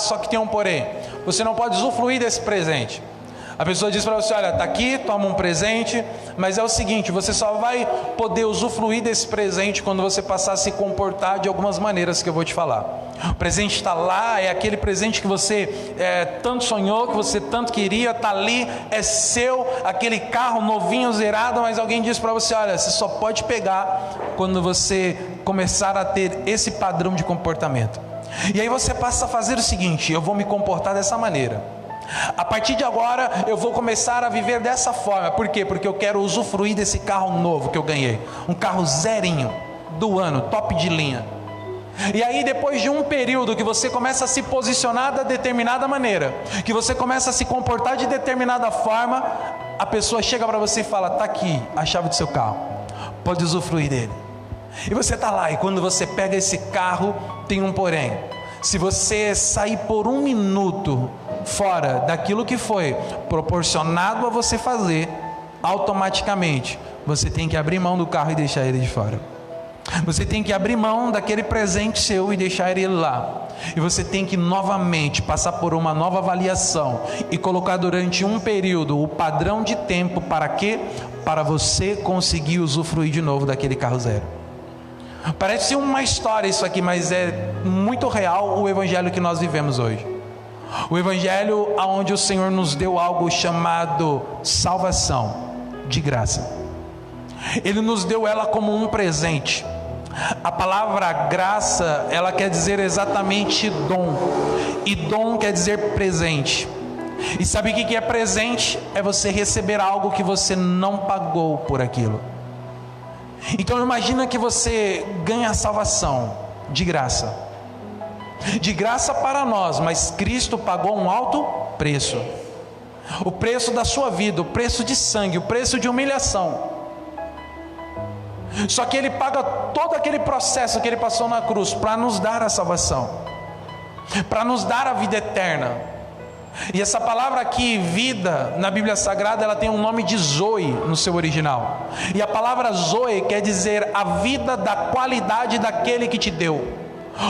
só que tem um porém: você não pode usufruir desse presente. A pessoa diz para você: olha, está aqui, toma um presente, mas é o seguinte, você só vai poder usufruir desse presente quando você passar a se comportar de algumas maneiras que eu vou te falar. O presente está lá, é aquele presente que você tanto sonhou, que você tanto queria, está ali, é seu, aquele carro novinho, zerado, mas alguém diz para você: olha, você só pode pegar quando você começar a ter esse padrão de comportamento. E aí você passa a fazer o seguinte: eu vou me comportar dessa maneira. A partir de agora eu vou começar a viver dessa forma. Por quê? Porque eu quero usufruir desse carro novo que eu ganhei, um carro zerinho do ano, top de linha. E aí, depois de um período que você começa a se posicionar de determinada maneira, que você começa a se comportar de determinada forma, a pessoa chega para você e fala: está aqui a chave do seu carro, pode usufruir dele. E você está lá, e quando você pega esse carro, tem um porém: se você sair por um minuto fora daquilo que foi proporcionado a você fazer, automaticamente você tem que abrir mão do carro e deixar ele de fora. Você tem que abrir mão daquele presente seu e deixar ele lá. E você tem que novamente passar por uma nova avaliação e colocar durante um período o padrão de tempo. Para quê? Para você conseguir usufruir de novo daquele carro zero. Parece uma história isso aqui, mas é muito real o evangelho que nós vivemos hoje. O evangelho onde o Senhor nos deu algo chamado salvação de graça. Ele nos deu ela como um presente. A palavra graça, ela quer dizer exatamente dom, e dom quer dizer presente. E sabe o que é presente? É você receber algo que você não pagou por aquilo. Então imagina que você ganha a salvação de graça. De graça para nós, mas Cristo pagou um alto preço. O preço da sua vida, o preço de sangue, o preço de humilhação. Só que Ele paga todo aquele processo que Ele passou na cruz para nos dar a salvação, para nos dar a vida eterna. E essa palavra aqui, vida, na Bíblia Sagrada, ela tem um nome de Zoe no seu original. E a palavra Zoe quer dizer a vida da qualidade daquele que te deu.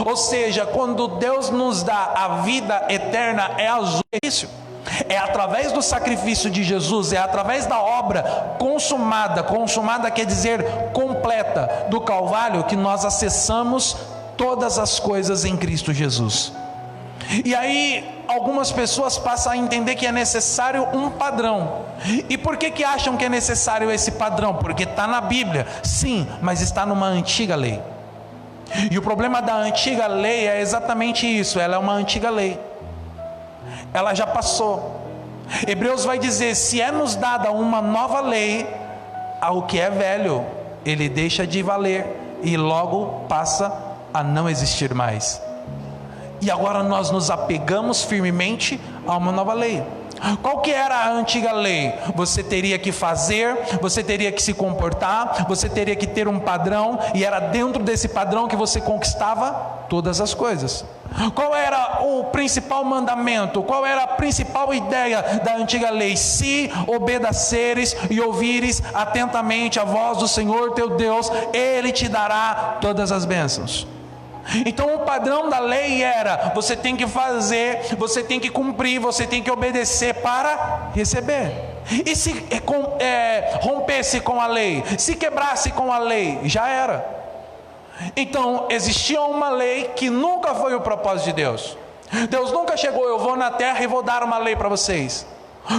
Ou seja, quando Deus nos dá a vida eterna, é a Zoe. É através do sacrifício de Jesus, é através da obra consumada, consumada quer dizer completa, do Calvário, que nós acessamos todas as coisas em Cristo Jesus. E aí algumas pessoas passam a entender que é necessário um padrão. E por que acham que é necessário esse padrão? Porque está na Bíblia, sim, mas está numa antiga lei. E o problema da antiga lei é exatamente isso: ela é uma antiga lei, ela já passou. Hebreus vai dizer: se é nos dada uma nova lei, ao que é velho, ele deixa de valer e logo passa a não existir mais. E agora nós nos apegamos firmemente a uma nova lei. Qual que era a antiga lei? Você teria que fazer, você teria que se comportar, você teria que ter um padrão, e era dentro desse padrão que você conquistava todas as coisas. Qual era o principal mandamento? Qual era a principal ideia da antiga lei? Se obedeceres e ouvires atentamente a voz do Senhor teu Deus, Ele te dará todas as bênçãos. Então o padrão da lei era: você tem que fazer, você tem que cumprir, você tem que obedecer para receber. E se rompesse com a lei, se quebrasse com a lei, já era. Então existia uma lei que nunca foi o propósito de Deus. Deus nunca chegou: eu vou na terra e vou dar uma lei para vocês.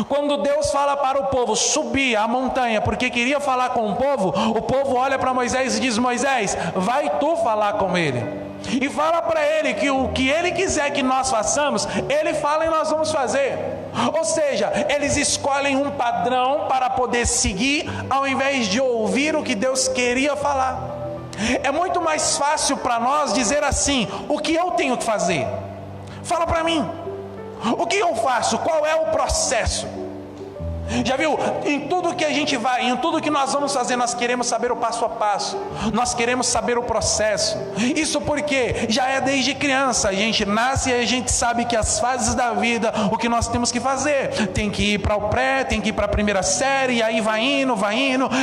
Quando Deus fala para o povo subir a montanha, porque queria falar com o povo olha para Moisés e diz: Moisés, vai tu falar com ele. E fala para ele que o que ele quiser que nós façamos, ele fala e nós vamos fazer. Ou seja, eles escolhem um padrão para poder seguir, ao invés de ouvir o que Deus queria falar. É muito mais fácil para nós dizer assim: o que eu tenho que fazer? Fala para mim. O que eu faço? Qual é o processo? Já viu? Em tudo que a gente vai, em tudo que nós vamos fazer, nós queremos saber o passo a passo, nós queremos saber o processo. Isso porque já é desde criança, a gente nasce e a gente sabe que as fases da vida, o que nós temos que fazer, tem que ir para o pré, tem que ir para a primeira série, e aí vai indo,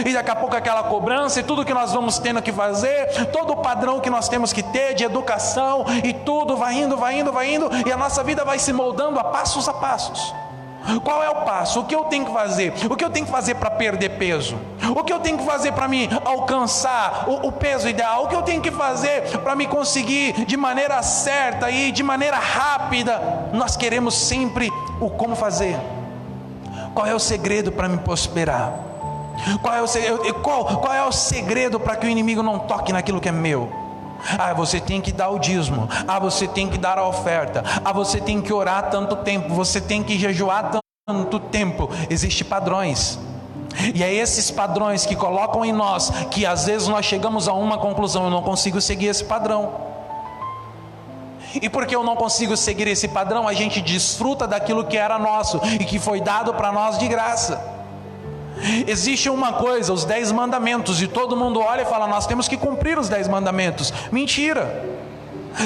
e daqui a pouco aquela cobrança, e tudo que nós vamos tendo que fazer, todo o padrão que nós temos que ter de educação, e tudo vai indo, e a nossa vida vai se moldando a passos. Qual é o passo? O que eu tenho que fazer? O que eu tenho que fazer para perder peso? O que eu tenho que fazer para me alcançar o peso ideal? O que eu tenho que fazer para me conseguir de maneira certa e de maneira rápida? Nós queremos sempre o como fazer. Qual é o segredo para me prosperar? Qual é o segredo para que o inimigo não toque naquilo que é meu? Você tem que dar o dízimo. Você tem que dar a oferta. Você tem que orar tanto tempo. Você tem que jejuar tanto tempo. Existem padrões. E é esses padrões que colocam em nós, que às vezes nós chegamos a uma conclusão: eu não consigo seguir esse padrão. E porque eu não consigo seguir esse padrão, a gente desfruta daquilo que era nosso e que foi dado para nós de graça. Existe uma coisa, os 10 mandamentos, e todo mundo olha e fala: nós temos que cumprir os 10 mandamentos. Mentira.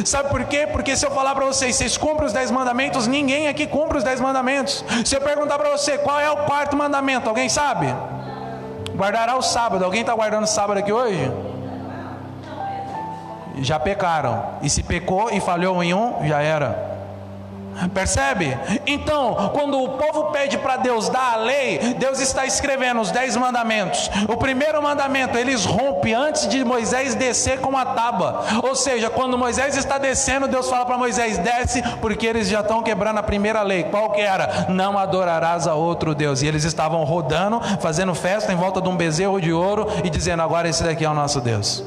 Sabe por quê? Porque se eu falar para vocês cumprem os 10 mandamentos, ninguém aqui cumpre os 10 mandamentos. Se eu perguntar para você qual é o 4º mandamento, alguém sabe? Guardará o sábado. Alguém está guardando o sábado aqui hoje? Já pecaram. E se pecou e falhou em um, já era. Percebe? Então, quando o povo pede para Deus dar a lei, Deus está escrevendo os 10 mandamentos. O primeiro mandamento, eles rompem antes de Moisés descer com a tábua. Ou seja, quando Moisés está descendo, Deus fala para Moisés: desce, porque eles já estão quebrando a primeira lei. Qual que era? Não adorarás a outro Deus. E eles estavam rodando, fazendo festa em volta de um bezerro de ouro e dizendo: agora esse daqui é o nosso Deus.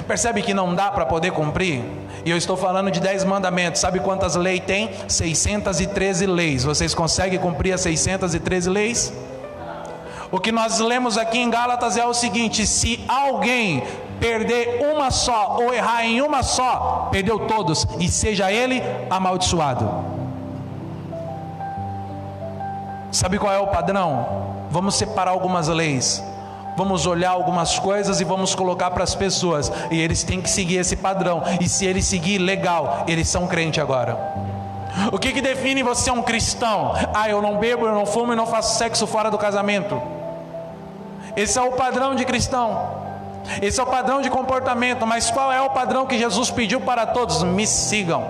Percebe que não dá para poder cumprir? E eu estou falando de 10 mandamentos. Sabe quantas leis tem? 613 leis. Vocês conseguem cumprir as 613 leis? O que nós lemos aqui em Gálatas é o seguinte: se alguém perder uma só ou errar em uma só, perdeu todos, e seja ele amaldiçoado. Sabe qual é o padrão? Vamos separar algumas leis. Vamos olhar algumas coisas e vamos colocar para as pessoas, e eles têm que seguir esse padrão. E se eles seguir, legal, eles são crente agora. O que define você um cristão? Eu não bebo, eu não fumo e não faço sexo fora do casamento. Esse é o padrão de cristão. Esse é o padrão de comportamento. Mas qual é o padrão que Jesus pediu para todos? Me sigam,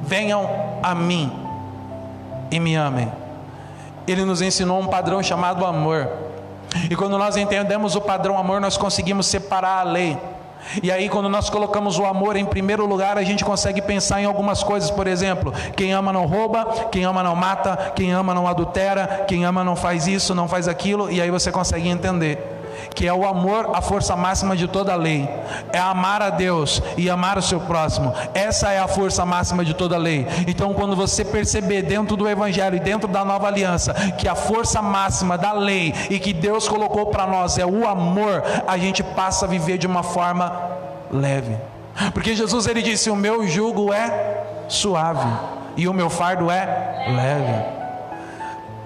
venham a mim e me amem. Ele nos ensinou um padrão chamado amor. E quando nós entendemos o padrão amor, nós conseguimos separar a lei. E aí, quando nós colocamos o amor em primeiro lugar, a gente consegue pensar em algumas coisas. Por exemplo, quem ama não rouba, quem ama não mata, quem ama não adultera, quem ama não faz isso, não faz aquilo. E aí você consegue entender que é o amor a força máxima de toda a lei. É amar a Deus e amar o seu próximo. Essa é a força máxima de toda a lei. Então, quando você perceber dentro do Evangelho e dentro da nova aliança que a força máxima da lei e que Deus colocou para nós é o amor, a gente passa a viver de uma forma leve. Porque Jesus, ele disse: o meu jugo é suave e o meu fardo é leve.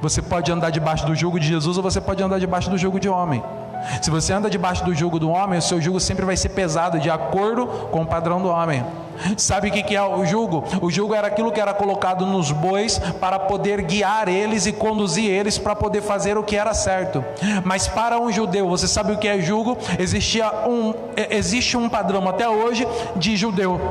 Você pode andar debaixo do jugo de Jesus ou você pode andar debaixo do jugo de homem. Se você anda debaixo do jugo do homem, o seu jugo sempre vai ser pesado, de acordo com o padrão do homem. Sabe o que é o jugo? O jugo era aquilo que era colocado nos bois para poder guiar eles e conduzir eles para poder fazer o que era certo. Mas para um judeu, você sabe o que é jugo? Existe um padrão até hoje de judeu.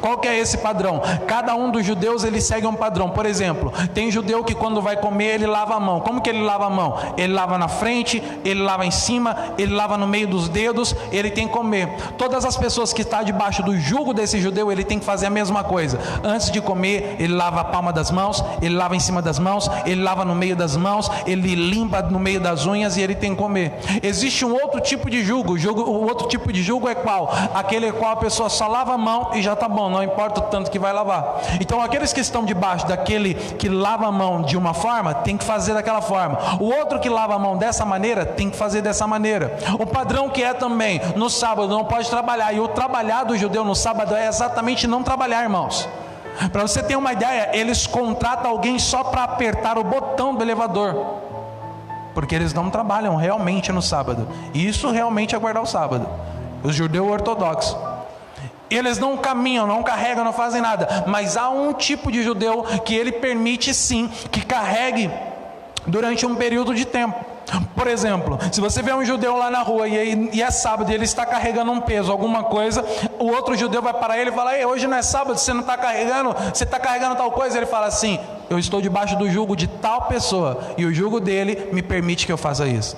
Qual que é esse padrão? Cada um dos judeus, ele segue um padrão. Por exemplo, tem judeu que quando vai comer, ele lava a mão. Como que ele lava a mão? Ele lava na frente, ele lava em cima, ele lava no meio dos dedos, ele tem que comer. Todas as pessoas que estão debaixo do jugo desse judeu, ele tem que fazer a mesma coisa. Antes de comer, ele lava a palma das mãos, ele lava em cima das mãos, ele lava no meio das mãos, ele limpa no meio das unhas e ele tem que comer. Existe um outro tipo de jugo. O outro tipo de jugo é qual? Aquele qual a pessoa só lava a mão e já está bom. Não importa o tanto que vai lavar. Então aqueles que estão debaixo daquele que lava a mão de uma forma, tem que fazer daquela forma. O outro que lava a mão dessa maneira, tem que fazer dessa maneira. O padrão que é também, no sábado não pode trabalhar. E o trabalhar do judeu no sábado é exatamente não trabalhar, irmãos. Para você ter uma ideia, eles contratam alguém só para apertar o botão do elevador, porque eles não trabalham realmente no sábado. E isso realmente é guardar o sábado. Os judeus ortodoxos, eles não caminham, não carregam, não fazem nada. Mas há um tipo de judeu que ele permite sim que carregue durante um período de tempo. Por exemplo, se você vê um judeu lá na rua e é sábado e ele está carregando um peso, alguma coisa, o outro judeu vai parar ele e fala: ei, hoje não é sábado, você não está carregando, você está carregando tal coisa. Ele fala assim: eu estou debaixo do jugo de tal pessoa, e o jugo dele me permite que eu faça isso.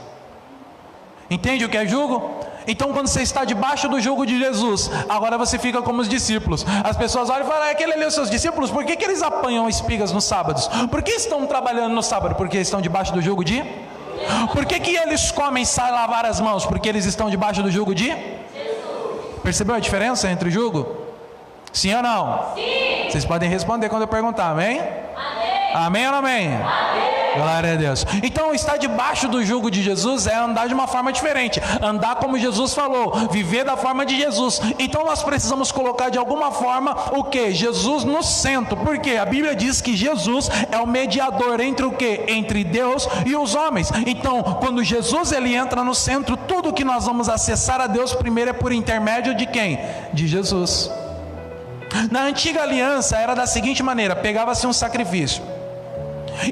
Entende o que é jugo? Então, quando você está debaixo do jugo de Jesus, agora você fica como os discípulos. As pessoas olham e falam: aquele ali, os seus discípulos, por que eles apanham espigas nos sábados? Por que estão trabalhando no sábado? Porque estão debaixo do jugo de... Por que eles comem sem lavar as mãos? Porque eles estão debaixo do jugo de... Jesus. Percebeu a diferença entre jugo? Sim ou não? Sim. Vocês podem responder quando eu perguntar, amém? Amém. Amém ou não amém? Amém. Glória a Deus. Então, estar debaixo do jugo de Jesus é andar de uma forma diferente, andar como Jesus falou, viver da forma de Jesus. Então nós precisamos colocar de alguma forma o que? Jesus no centro. Porque a Bíblia diz que Jesus é o mediador entre o que? Entre Deus e os homens. Então, quando Jesus ele entra no centro, tudo que nós vamos acessar a Deus primeiro é por intermédio de quem? De Jesus. Na antiga aliança era da seguinte maneira: pegava-se um sacrifício,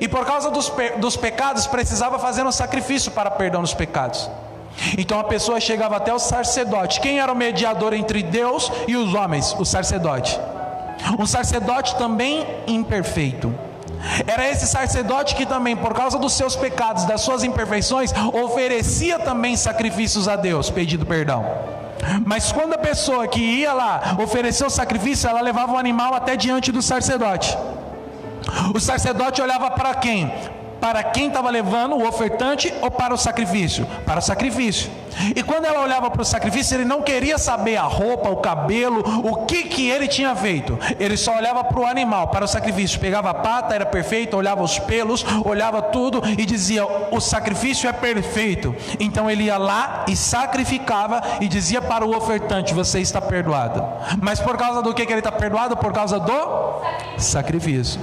e por causa dos pecados precisava fazer um sacrifício para perdão dos pecados. Então a pessoa chegava até o sacerdote. Quem era o mediador entre Deus e os homens? O sacerdote. Um sacerdote também imperfeito. Era esse sacerdote que também, por causa dos seus pecados, das suas imperfeições, oferecia também sacrifícios a Deus, pedindo perdão. Mas quando a pessoa que ia lá oferecer o sacrifício, ela levava o animal até diante do sacerdote. O sacerdote olhava para quem? Para quem estava levando, o ofertante, ou para o sacrifício? Para o sacrifício. E quando ela olhava para o sacrifício, ele não queria saber a roupa, o cabelo, o que ele tinha feito. Ele só olhava para o animal, para o sacrifício. Pegava a pata, era perfeito, olhava os pelos, olhava tudo e dizia: o sacrifício é perfeito. Então ele ia lá e sacrificava e dizia para o ofertante: você está perdoado. Mas por causa do que ele está perdoado? Por causa do sacrifício.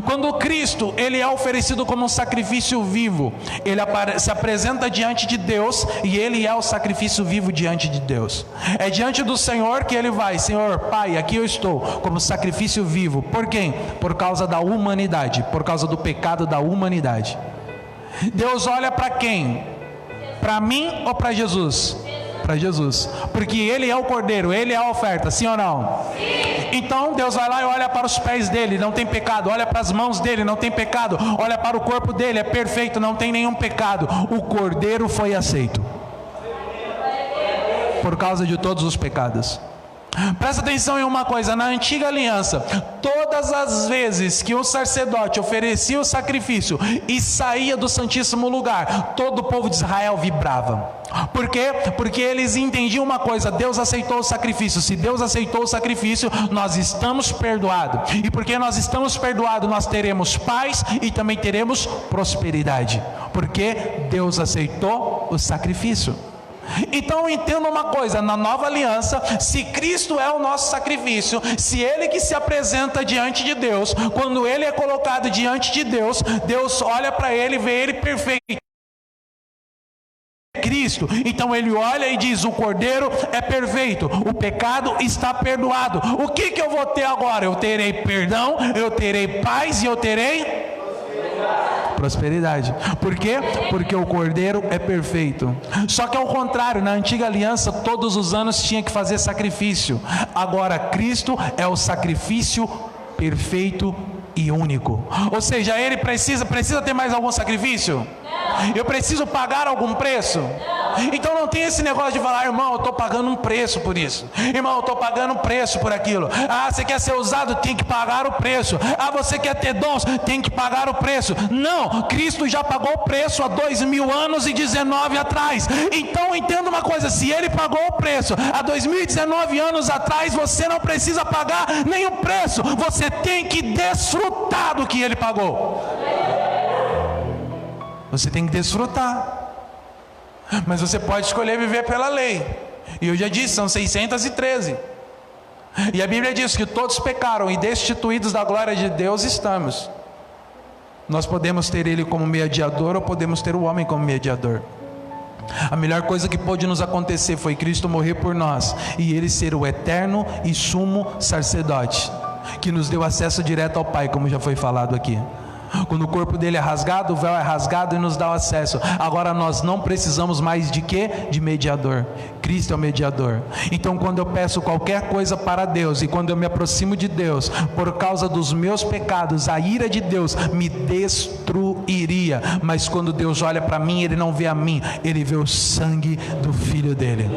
Quando Cristo ele é oferecido como um sacrifício vivo, ele se apresenta diante de Deus, e ele é o sacrifício vivo diante de Deus. É diante do Senhor que ele vai: Senhor, Pai, aqui eu estou como sacrifício vivo. Por quem? Por causa da humanidade, por causa do pecado da humanidade. Deus olha para quem? Para mim ou para Jesus? Para Jesus, porque ele é o cordeiro, ele é a oferta, sim ou não? Sim. Então Deus vai lá e olha para os pés dele, não tem pecado. Olha para as mãos dele, não tem pecado. Olha para o corpo dele, é perfeito, não tem nenhum pecado. O cordeiro foi aceito por causa de todos os pecados. Presta atenção em uma coisa: na antiga aliança, todas as vezes que o sacerdote oferecia o sacrifício e saía do santíssimo lugar, todo o povo de Israel vibrava. Por quê? Porque eles entendiam uma coisa: Deus aceitou o sacrifício. Se Deus aceitou o sacrifício, nós estamos perdoados. E porque nós estamos perdoados, nós teremos paz e também teremos prosperidade, porque Deus aceitou o sacrifício. Então entenda uma coisa: na nova aliança, se Cristo é o nosso sacrifício, se Ele que se apresenta diante de Deus, quando Ele é colocado diante de Deus, Deus olha para Ele e vê Ele perfeito, Cristo. Então Ele olha e diz: o cordeiro é perfeito, o pecado está perdoado. O que eu vou ter agora? Eu terei perdão, eu terei paz e eu terei prosperidade. Por quê? Porque o cordeiro é perfeito. Só que ao contrário, na antiga aliança, todos os anos tinha que fazer sacrifício. Agora Cristo é o sacrifício perfeito e único. Ou seja, ele precisa ter mais algum sacrifício? Não. Eu preciso pagar algum preço? Não. Então não tem esse negócio de falar: irmão, eu estou pagando um preço por isso, irmão, eu estou pagando um preço por aquilo. Ah, você quer ser usado? Tem que pagar o preço. Ah, você quer ter dons? Tem que pagar o preço. Não, Cristo já pagou o preço há 2000 anos e 19 atrás. Então entenda uma coisa: se Ele pagou o preço há 2019 anos atrás, você não precisa pagar nenhum preço. Você tem que desfrutar do que Ele pagou. Você tem que desfrutar. Mas você pode escolher viver pela lei. E eu já disse, são 613. E a Bíblia diz que todos pecaram e destituídos da glória de Deus estamos. Nós podemos ter Ele como mediador ou podemos ter o homem como mediador. A melhor coisa que pôde nos acontecer foi Cristo morrer por nós e Ele ser o eterno e sumo sacerdote, que nos deu acesso direto ao Pai, como já foi falado aqui. Quando o corpo dele é rasgado, o véu é rasgado e nos dá o acesso. Agora nós não precisamos mais de quê? De mediador. Cristo é o mediador. Então quando eu peço qualquer coisa para Deus e quando eu me aproximo de Deus, por causa dos meus pecados, a ira de Deus me destruiria. Mas quando Deus olha para mim, Ele não vê a mim, Ele vê o sangue do Filho dele.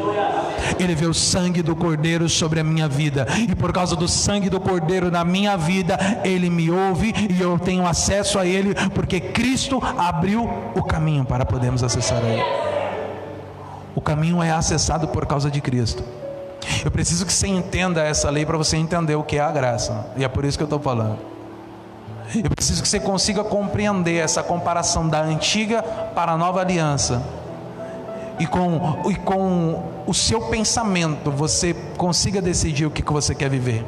Ele vê o sangue do Cordeiro sobre a minha vida. E por causa do sangue do Cordeiro na minha vida, Ele me ouve e eu tenho acesso a Ele, porque Cristo abriu o caminho para podermos acessar a Ele. O caminho é acessado por causa de Cristo. Eu preciso que você entenda essa lei para você entender o que é a graça. E é por isso que eu estou falando. Eu preciso que você consiga compreender essa comparação da antiga para a nova aliança. E com o seu pensamento você consiga decidir o que você quer viver.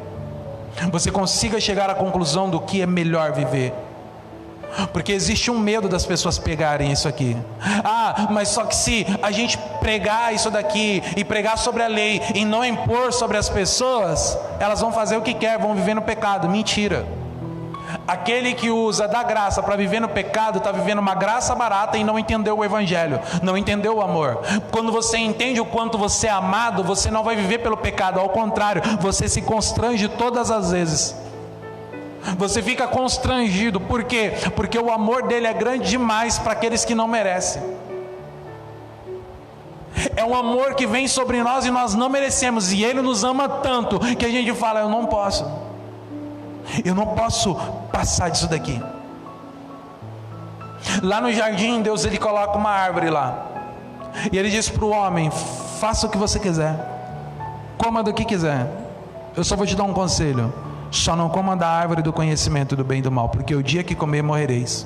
Você consiga chegar à conclusão do que é melhor viver. Porque existe um medo das pessoas pegarem isso aqui. Mas só que se a gente pregar isso daqui e pregar sobre a lei e não impor sobre as pessoas, elas vão fazer o que quer, vão viver no pecado. Mentira. Aquele que usa da graça para viver no pecado está vivendo uma graça barata e não entendeu o evangelho, não entendeu o amor. Quando você entende o quanto você é amado, você não vai viver pelo pecado, ao contrário, você se constrange todas as vezes. Você fica constrangido, por quê? Porque o amor dele é grande demais para aqueles que não merecem. É um amor que vem sobre nós e nós não merecemos, e ele nos ama tanto que a gente fala, eu não posso passar disso daqui. Lá no jardim, Deus ele coloca uma árvore lá, e ele diz para o homem, faça o que você quiser, coma do que quiser, eu só vou te dar um conselho: só não coma da árvore do conhecimento do bem e do mal, porque o dia que comer morrereis.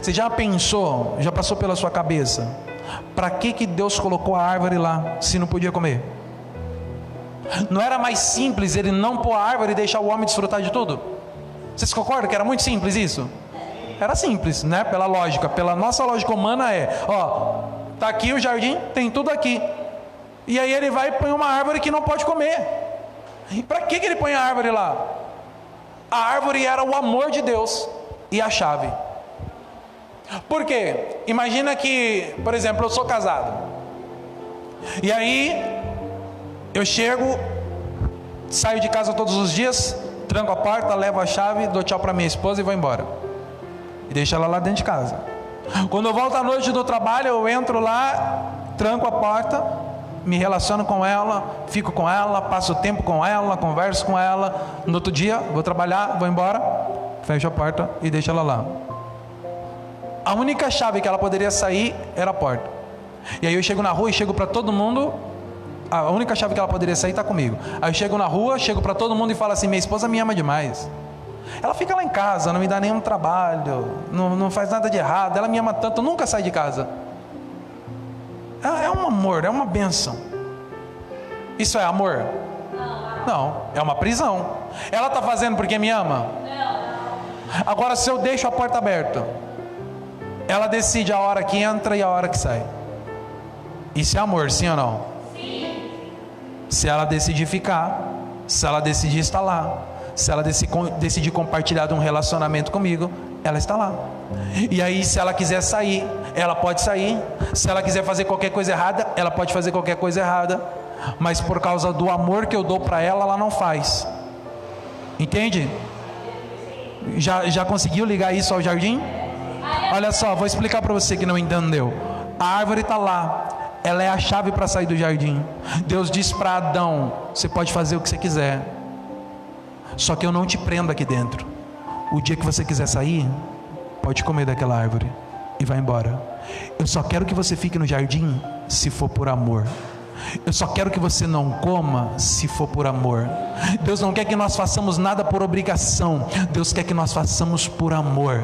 Você já pensou, já passou pela sua cabeça, para que Deus colocou a árvore lá, se não podia comer? Não era mais simples ele não pôr a árvore e deixar o homem desfrutar de tudo? Vocês concordam que era muito simples isso? Era simples, né? Pela lógica, pela nossa lógica humana tá aqui o jardim, tem tudo aqui, e aí ele vai e põe uma árvore que não pode comer. Para que ele põe a árvore lá? A árvore era o amor de Deus e a chave. Por quê? Imagina que, por exemplo, eu sou casado, e aí eu chego, saio de casa todos os dias, tranco a porta, levo a chave, dou tchau para minha esposa e vou embora, e deixo ela lá dentro de casa. Quando eu volto à noite do trabalho, eu entro lá, tranco a porta, me relaciono com ela, fico com ela, passo tempo com ela, converso com ela. No outro dia, vou trabalhar, vou embora, fecho a porta e deixo ela lá. A única chave que ela poderia sair era a porta. E aí eu chego na rua e chego para todo mundo. A única chave que ela poderia sair está comigo. Aí eu chego na rua, chego para todo mundo e falo assim: minha esposa me ama demais. Ela fica lá em casa, não me dá nenhum trabalho, não faz nada de errado, ela me ama tanto, nunca sai de casa. É um amor, é uma bênção. Isso é amor? Não, é uma prisão. Ela está fazendo porque me ama? Agora, se eu deixo a porta aberta, ela decide a hora que entra e a hora que sai. Isso é amor, sim ou não? Sim. Se ela decidir ficar, se ela decidir estar lá, se ela decidir compartilhar de um relacionamento comigo, ela está lá. E aí, se ela quiser sair, ela pode sair. Se ela quiser fazer qualquer coisa errada, ela pode fazer qualquer coisa errada. Mas por causa do amor que eu dou para ela, ela não faz. Entende? Já conseguiu ligar isso ao jardim? Olha só, vou explicar para você que não entendeu. A árvore está lá, ela é a chave para sair do jardim. Deus disse para Adão: você pode fazer o que você quiser, só que eu não te prendo aqui dentro. O dia que você quiser sair, pode comer daquela árvore e vai embora. Eu só quero que você fique no jardim se for por amor. Eu só quero que você não coma se for por amor. Deus não quer que nós façamos nada por obrigação. Deus quer que nós façamos por amor.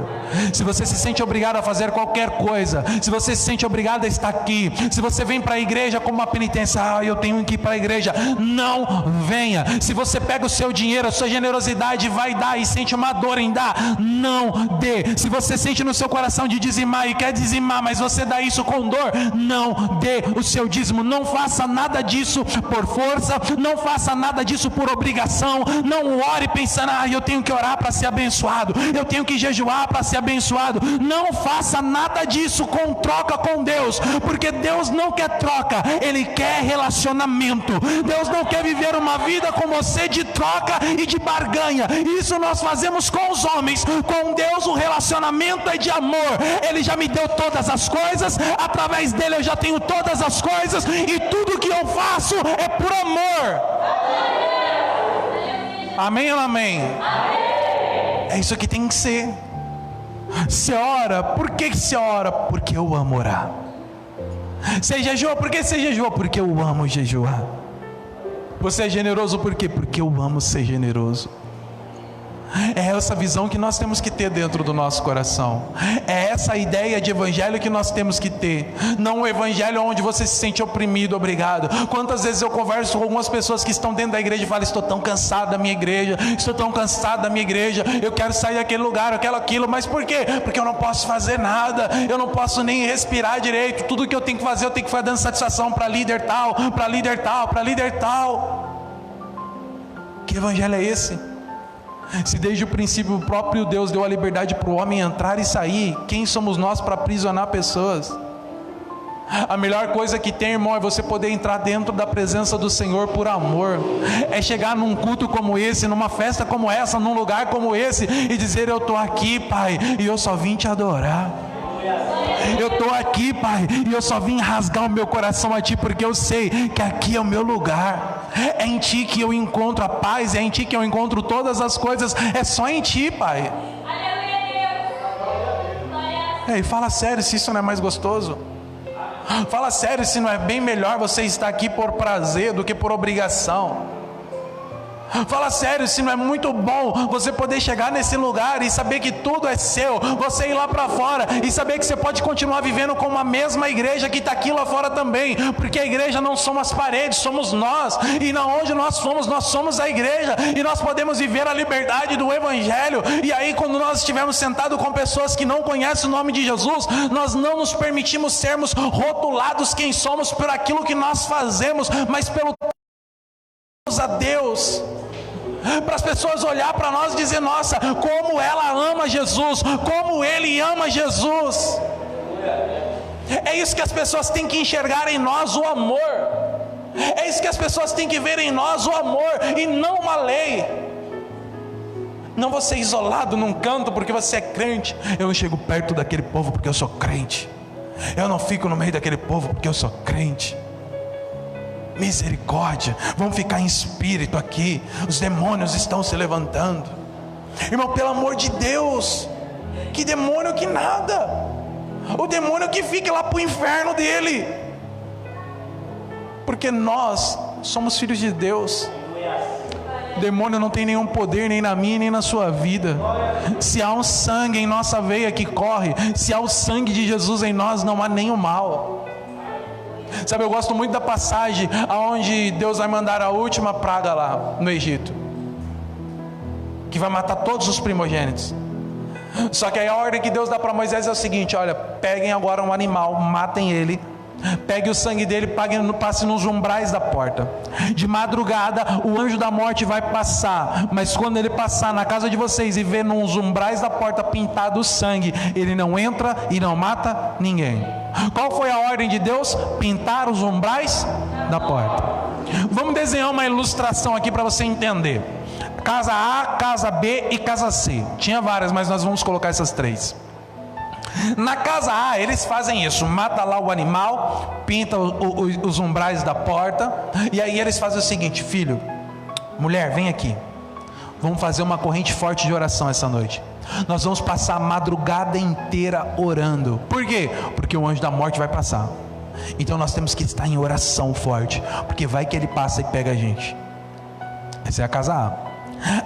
Se você se sente obrigado a fazer qualquer coisa, se você se sente obrigado a estar aqui, se você vem para a igreja como uma penitência, eu tenho que ir para a igreja, não venha. Se você pega o seu dinheiro, a sua generosidade, vai dar e sente uma dor em dar, não dê. Se você sente no seu coração de dizimar e quer dizimar, mas você dá isso com dor, não dê o seu dízimo. Não faça nada disso por força, não faça nada disso por obrigação. Não ore pensando, eu tenho que orar para ser abençoado, eu tenho que jejuar para ser abençoado. Não faça nada disso com troca com Deus, porque Deus não quer troca, Ele quer relacionamento. Deus não quer viver uma vida com você de troca e de barganha. Isso nós fazemos com os homens. Com Deus o relacionamento é de amor. Ele já me deu todas as coisas, através dele eu já tenho todas as coisas, e tudo que eu faço é por amor. Amém ou amém? É isso que tem que ser. Você ora, por que você ora? Porque eu amo orar. Você jejua, por que você jejua? Porque eu amo jejuar. Você é generoso por quê? Porque eu amo ser generoso. É essa visão que nós temos que ter dentro do nosso coração. É essa ideia de evangelho que nós temos que ter. Não um evangelho onde você se sente oprimido, obrigado. Quantas vezes eu converso com algumas pessoas que estão dentro da igreja e falam, estou tão cansado da minha igreja, estou tão cansado da minha igreja, eu quero sair daquele lugar, eu quero aquilo. Mas por quê? Porque eu não posso fazer nada, eu não posso nem respirar direito. Tudo que eu tenho que fazer, eu tenho que fazer dando satisfação para líder tal, para líder tal, para líder tal. Que evangelho é esse? Se desde o princípio o próprio Deus deu a liberdade para o homem entrar e sair, quem somos nós para aprisionar pessoas? A melhor coisa que tem, irmão, é você poder entrar dentro da presença do Senhor por amor. É chegar num culto como esse, numa festa como essa, num lugar como esse, e dizer, eu estou aqui, Pai, e eu só vim te adorar. Eu estou aqui, Pai, e eu só vim rasgar o meu coração a Ti, porque eu sei que aqui é o meu lugar. É em Ti que eu encontro a paz, é em Ti que eu encontro todas as coisas. É só em Ti, Pai. Ei, fala sério se isso não é mais gostoso. Fala sério se não é bem melhor você estar aqui por prazer do que por obrigação. Fala sério se não é muito bom você poder chegar nesse lugar e saber que tudo é seu, você ir lá para fora e saber que você pode continuar vivendo como a mesma igreja que está aqui lá fora também, porque a igreja não são as paredes, somos nós, e na onde nós somos a igreja, e nós podemos viver a liberdade do evangelho. E aí quando nós estivermos sentados com pessoas que não conhecem o nome de Jesus, nós não nos permitimos sermos rotulados quem somos por aquilo que nós fazemos, mas pelo a Deus, para as pessoas olhar para nós e dizer, nossa, como ela ama Jesus, como ele ama Jesus. É isso que as pessoas têm que enxergar em nós, o amor. É isso que as pessoas têm que ver em nós, o amor, e não uma lei. Não você isolado num canto porque você é crente. Eu não chego perto daquele povo porque eu sou crente. Eu não fico no meio daquele povo porque eu sou crente. Misericórdia, vamos ficar em espírito aqui, os demônios estão se levantando. Irmão, pelo amor de Deus, que demônio que nada, o demônio que fica lá para o inferno dele, porque nós somos filhos de Deus. O demônio não tem nenhum poder nem na minha nem na sua vida. Se há um sangue em nossa veia que corre, se há o sangue de Jesus em nós, não há nenhum mal. Sabe, eu gosto muito da passagem onde Deus vai mandar a última praga lá no Egito, que vai matar todos os primogênitos. Só que aí a ordem que Deus dá para Moisés é o seguinte: olha, peguem agora um animal, matem ele, pegue o sangue dele, passe nos umbrais da porta. De madrugada o anjo da morte vai passar, mas quando ele passar na casa de vocês e ver nos umbrais da porta pintado o sangue, ele não entra e não mata ninguém. Qual foi a ordem de Deus? Pintar os umbrais da porta. Vamos desenhar uma ilustração aqui para você entender. Casa A, casa B e casa C. Tinha várias, mas nós vamos colocar essas três. Na casa A, eles fazem isso: mata lá o animal, pinta os umbrais da porta, e aí eles fazem o seguinte: filho, mulher, vem aqui, vamos fazer uma corrente forte de oração essa noite. Nós vamos passar a madrugada inteira orando. Por quê? Porque o anjo da morte vai passar. Então nós temos que estar em oração forte, porque vai que ele passa e pega a gente. Essa é a casa A.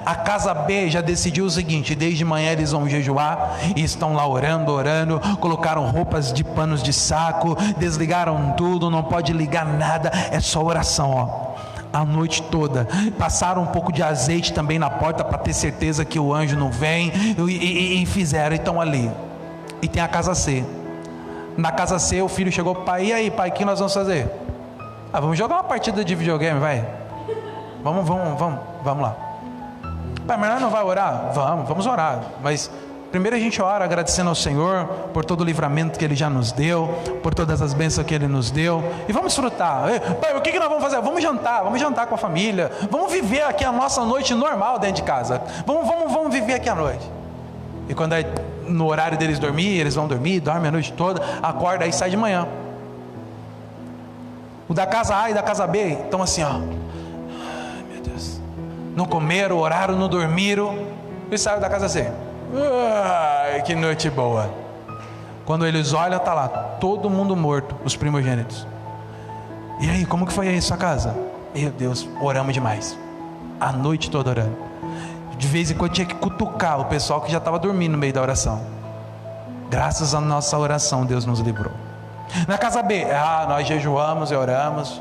A casa B já decidiu o seguinte: desde manhã eles vão jejuar, e estão lá orando, colocaram roupas de panos de saco, desligaram tudo, não pode ligar nada, é só oração, a noite toda. Passaram um pouco de azeite também na porta para ter certeza que o anjo não vem, e fizeram, e estão ali. E tem a casa C. Na casa C o filho chegou: pai, e aí pai, o que nós vamos fazer? Vamos jogar uma partida de videogame, vai. Vamos lá. Pai, mas nós não vai orar? Vamos orar, mas primeiro a gente ora agradecendo ao Senhor por todo o livramento que Ele já nos deu, por todas as bênçãos que Ele nos deu, e vamos desfrutar. Pai, o que nós vamos fazer? Vamos jantar com a família, vamos viver aqui a nossa noite normal dentro de casa, vamos viver aqui a noite. E quando é no horário deles dormir, eles vão dormir, dormem a noite toda, acorda e sai de manhã. O da casa A e da casa B estão assim, não comeram, oraram, não dormiram, e saíram da casa C. Ai, que noite boa. Quando eles olham, está lá todo mundo morto, os primogênitos. E aí, como que foi aí sua casa? Meu Deus, oramos demais, a noite toda orando. De vez em quando tinha que cutucar o pessoal que já estava dormindo no meio da oração. Graças à nossa oração, Deus nos livrou. Na casa B, nós jejuamos e oramos.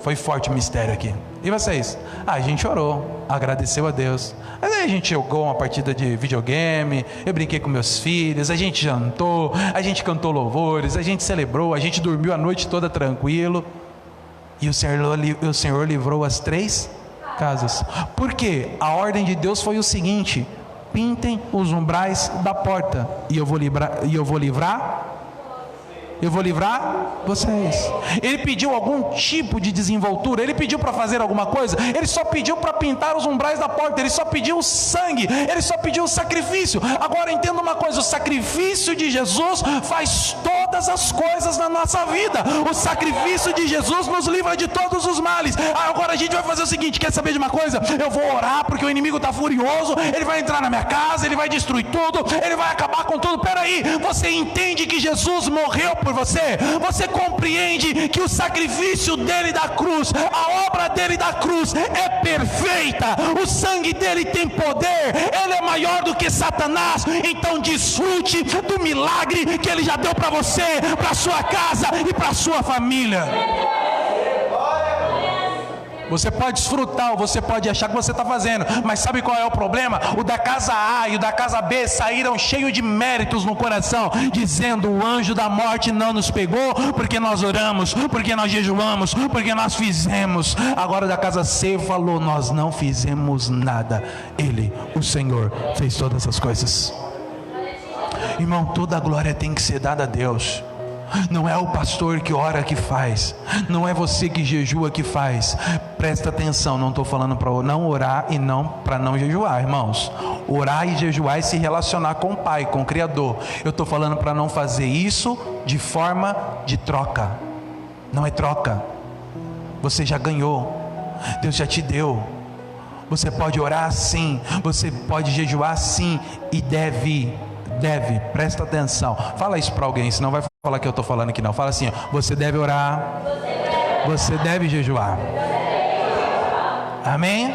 Foi forte o mistério aqui. E vocês? A gente orou, agradeceu a Deus. Mas aí a gente jogou uma partida de videogame, eu brinquei com meus filhos, a gente jantou, a gente cantou louvores, a gente celebrou, a gente dormiu a noite toda tranquilo. E o Senhor livrou as 3 casas. Por quê? A ordem de Deus foi o seguinte: pintem os umbrais da porta, e eu vou livrar vocês. Ele pediu algum tipo de desenvoltura, ele pediu para fazer alguma coisa, ele só pediu para pintar os umbrais da porta, ele só pediu o sangue, ele só pediu o sacrifício. Agora entenda uma coisa: o sacrifício de Jesus faz todas as coisas na nossa vida. O sacrifício de Jesus nos livra de todos os males. Agora a gente vai fazer o seguinte: quer saber de uma coisa? Eu vou orar porque o inimigo está furioso, ele vai entrar na minha casa, ele vai destruir tudo, ele vai acabar com tudo. Peraí, você entende que Jesus morreu por você? Você compreende que o sacrifício dele da cruz, a obra dele da cruz é perfeita, o sangue dele tem poder, ele é maior do que Satanás. Então desfrute do milagre que ele já deu para você, para sua casa e para sua família. Você pode desfrutar, ou você pode achar que você está fazendo, mas sabe qual é o problema? O da casa A e o da casa B saíram cheios de méritos no coração, dizendo: o anjo da morte não nos pegou, porque nós oramos, porque nós jejuamos, porque nós fizemos. Agora o da casa C falou: nós não fizemos nada, Ele, o Senhor, fez todas as coisas. Irmão, toda a glória tem que ser dada a Deus. Não é o pastor que ora que faz, não é você que jejua que faz. Presta atenção, não estou falando para não orar e não para não jejuar, irmãos. Orar e jejuar é se relacionar com o Pai, com o Criador. Eu estou falando para não fazer isso de forma de troca. Não é troca. Você já ganhou, Deus já te deu. Você pode orar sim, você pode jejuar sim, e deve, presta atenção. Fala isso para alguém, senão vai falar que eu estou falando aqui não. Fala assim: você deve orar, você deve jejuar. Amém?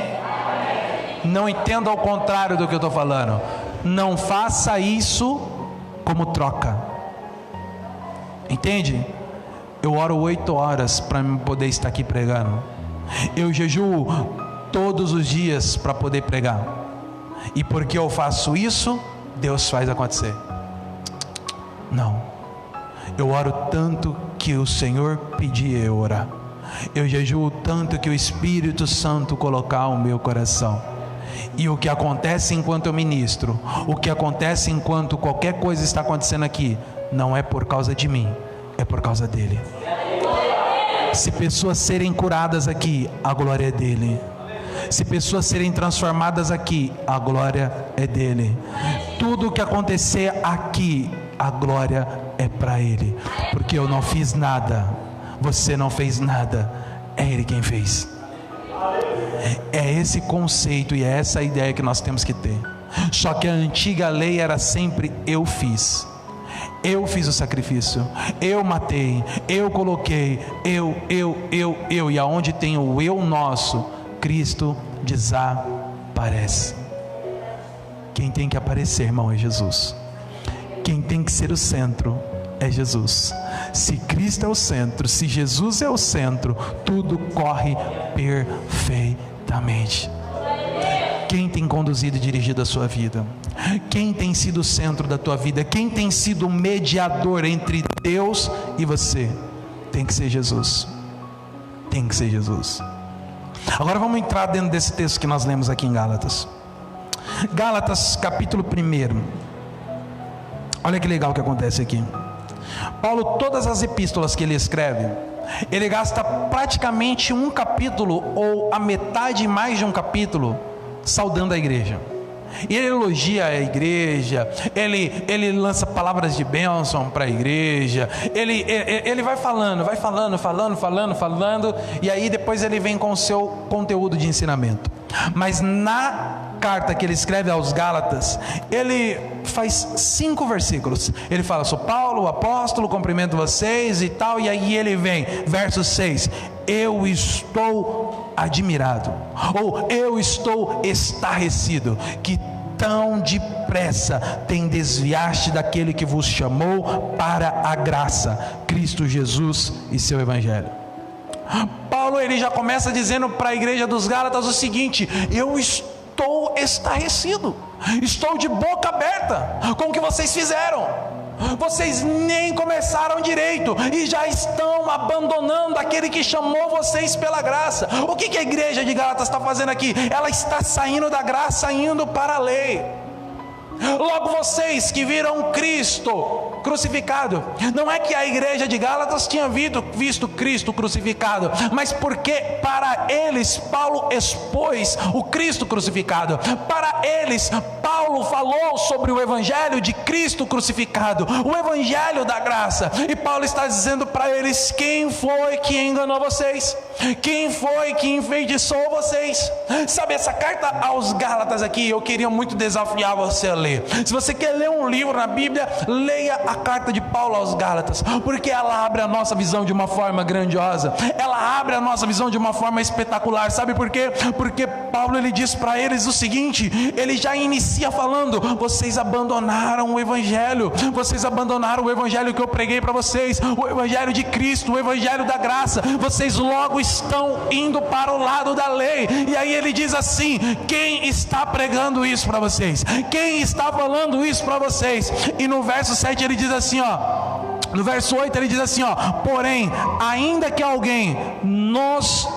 Não entenda ao contrário do que eu estou falando. Não faça isso como troca. Entende? Eu oro 8 horas para poder estar aqui pregando. Eu jejuo todos os dias para poder pregar. E porque eu faço isso, Deus faz acontecer. Não. Eu oro tanto que o Senhor pedia eu orar. Eu jejuo tanto que o Espírito Santo colocar o meu coração. E o que acontece enquanto eu ministro, o que acontece enquanto qualquer coisa está acontecendo aqui, não é por causa de mim, é por causa dele. Se pessoas serem curadas aqui, a glória é dele. Se pessoas serem transformadas aqui, a glória é dele. Tudo o que acontecer aqui, a glória é para ele. Porque eu não fiz nada, você não fez nada, é ele quem fez. É esse conceito e é essa ideia que nós temos que ter. Só que a antiga lei era sempre: eu fiz. Eu fiz o sacrifício, eu matei, eu coloquei, eu, e aonde tem o eu nosso, Cristo desaparece. Quem tem que aparecer, irmão, é Jesus. Quem tem que ser o centro é Jesus. Se Cristo é o centro, se Jesus é o centro, tudo corre perfeitamente. Quem tem conduzido e dirigido a sua vida? Quem tem sido o centro da tua vida? Quem tem sido o mediador entre Deus e você? Tem que ser Jesus. Tem que ser Jesus. Agora vamos entrar dentro desse texto que nós lemos aqui em Gálatas. Gálatas capítulo 1. Olha que legal que acontece aqui. Paulo, todas as epístolas que ele escreve, ele gasta praticamente um capítulo, ou a metade e mais de um capítulo, saudando a igreja. E ele elogia a igreja, ele lança palavras de bênção para a igreja, ele vai falando, e aí depois ele vem com o seu conteúdo de ensinamento. Mas na carta que ele escreve aos Gálatas, ele faz 5 versículos. Ele fala: sou Paulo, o apóstolo, cumprimento vocês e tal. E aí ele vem, verso 6: eu estou admirado, ou eu estou estarrecido, que tão depressa tem desviaste daquele que vos chamou para a graça, Cristo Jesus e seu evangelho. Paulo, ele já começa dizendo para a igreja dos Gálatas o seguinte: eu estou estarrecido, estou de boca aberta com o que vocês fizeram. Vocês nem começaram direito e já estão abandonando aquele que chamou vocês pela graça. O que a igreja de Gálatas está fazendo aqui? Ela está saindo da graça, indo para a lei. Logo, vocês que viram Cristo crucificado, não é que a igreja de Gálatas tinha visto Cristo crucificado, mas porque para eles Paulo expôs o Cristo crucificado. Para eles Paulo falou sobre o evangelho de Cristo crucificado, o evangelho da graça. E Paulo está dizendo para eles: quem foi que enganou vocês? Quem foi que enfeitiçou vocês? Sabe, essa carta aos Gálatas aqui, eu queria muito desafiar você a ler. Se você quer ler um livro na Bíblia, leia a carta de Paulo aos Gálatas, porque ela abre a nossa visão de uma forma grandiosa, ela abre a nossa visão de uma forma espetacular. Sabe por quê? Porque Paulo, ele diz para eles o seguinte, ele já inicia falando: vocês abandonaram o evangelho, vocês abandonaram o evangelho que eu preguei para vocês, o evangelho de Cristo, o evangelho da graça. Vocês logo estão indo para o lado da lei. E aí ele diz assim: quem está pregando isso para vocês? Quem está falando isso para vocês? E no verso 7 ele diz assim, no verso 8 ele diz assim, porém, ainda que nós,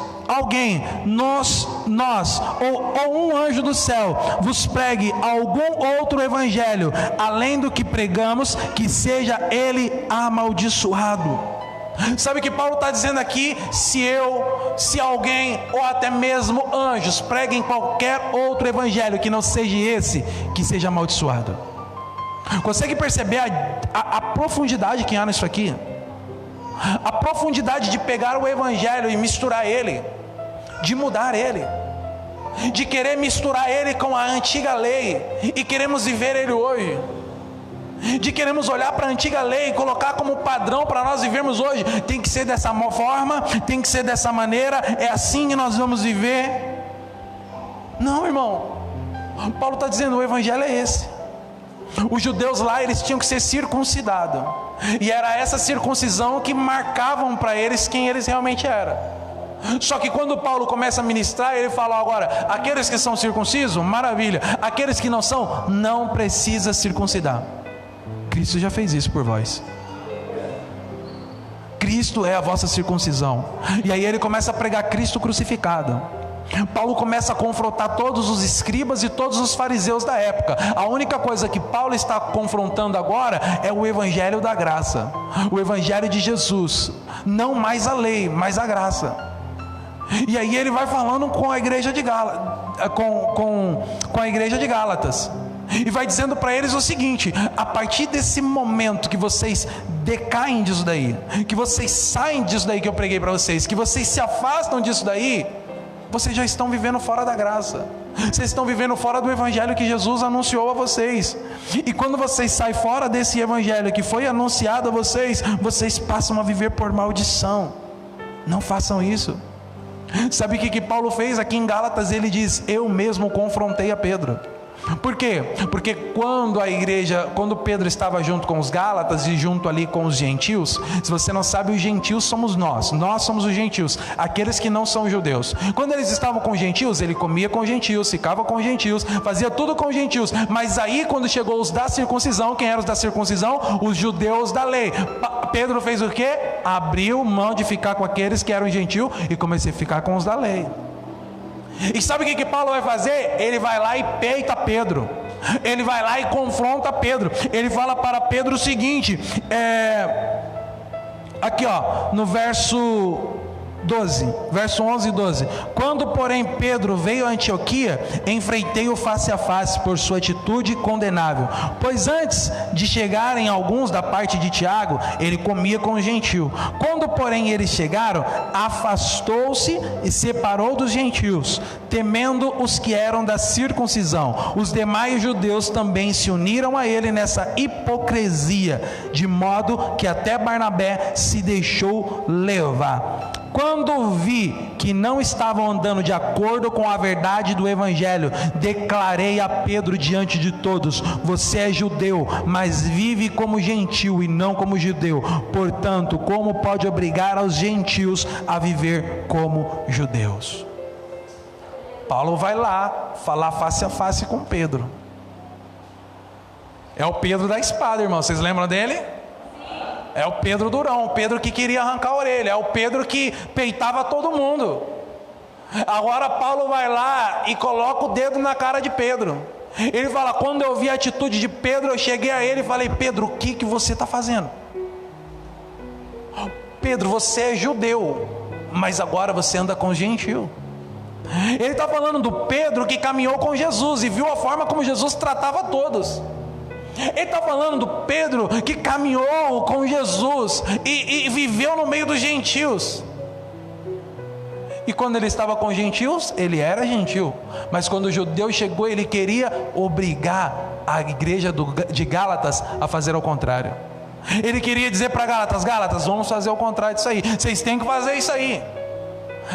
ou um anjo do céu vos pregue algum outro evangelho além do que pregamos, que seja ele amaldiçoado. Sabe o que Paulo está dizendo aqui? Se alguém, ou até mesmo anjos, preguem qualquer outro evangelho que não seja esse, que seja amaldiçoado. Consegue perceber a profundidade que há nisso aqui? A profundidade de pegar o evangelho e misturar ele, de mudar ele, de querer misturar ele com a antiga lei, e queremos viver ele hoje, de queremos olhar para a antiga lei e colocar como padrão para nós vivermos hoje. Tem que ser dessa forma, tem que ser dessa maneira, é assim que nós vamos viver. Não, irmão, Paulo está dizendo: o evangelho é esse. Os judeus lá, eles tinham que ser circuncidados, e era essa circuncisão que marcavam para eles quem eles realmente eram. Só que quando Paulo começa a ministrar, ele fala: agora, aqueles que são circuncisos, maravilha, aqueles que não são, não precisa circuncidar. Cristo já fez isso por vós. Cristo é a vossa circuncisão. E aí ele começa a pregar Cristo crucificado. Paulo começa a confrontar todos os escribas e todos os fariseus da época. A única coisa que Paulo está confrontando agora é o evangelho da graça, o evangelho de Jesus. Não mais a lei, mas a graça. E aí ele vai falando com a igreja de com a igreja de Gálatas, e vai dizendo para eles o seguinte: a partir desse momento que vocês decaem disso daí, que vocês saem disso daí que eu preguei para vocês, que vocês se afastam disso daí, vocês já estão vivendo fora da graça. Vocês estão vivendo fora do evangelho que Jesus anunciou a vocês. E quando vocês saem fora desse evangelho que foi anunciado a vocês, vocês passam a viver por maldição. Não façam isso. Sabe o que Paulo fez aqui em Gálatas? Ele diz: eu mesmo confrontei a Pedro. Por quê? Porque quando Pedro estava junto com os Gálatas e junto ali com os gentios, se você não sabe, os gentios somos nós somos os gentios, aqueles que não são judeus. Quando eles estavam com os gentios, ele comia com os gentios, ficava com os gentios, fazia tudo com os gentios. Mas aí quando chegou os da circuncisão, quem eram os da circuncisão? Os judeus da lei. Pedro fez o quê? Abriu mão de ficar com aqueles que eram gentios e comecei a ficar com os da lei. E sabe o que Paulo vai fazer? Ele vai lá e peita Pedro. Ele vai lá e confronta Pedro. Ele fala para Pedro o seguinte, aqui ó, no verso 11 e 12: quando porém Pedro veio a Antioquia, enfrentei-o face a face por sua atitude condenável, pois antes de chegarem alguns da parte de Tiago, ele comia com o gentio. Quando porém eles chegaram, afastou-se e separou dos gentios, temendo os que eram da circuncisão. Os demais judeus também se uniram a ele nessa hipocrisia, de modo que até Barnabé se deixou levar. Quando vi que não estavam andando de acordo com a verdade do evangelho, declarei a Pedro diante de todos: você é judeu, mas vive como gentil e não como judeu. Portanto, como pode obrigar aos gentios a viver como judeus? Paulo vai lá falar face a face com Pedro. É o Pedro da espada, irmão. Vocês lembram dele? É o Pedro durão, o Pedro que queria arrancar a orelha, é o Pedro que peitava todo mundo. Agora Paulo vai lá e coloca o dedo na cara de Pedro. Ele fala: quando eu vi a atitude de Pedro, eu cheguei a ele e falei: Pedro, o que você está fazendo? Pedro, você é judeu, mas agora você anda com gentil. Ele está falando do Pedro que caminhou com Jesus e viu a forma como Jesus tratava todos. Ele está falando do Pedro que caminhou com Jesus e viveu no meio dos gentios. E quando ele estava com os gentios, ele era gentil. Mas quando o judeu chegou, ele queria obrigar a igreja de Gálatas a fazer ao contrário. Ele queria dizer para Gálatas, vamos fazer o contrário disso aí. Vocês têm que fazer isso aí.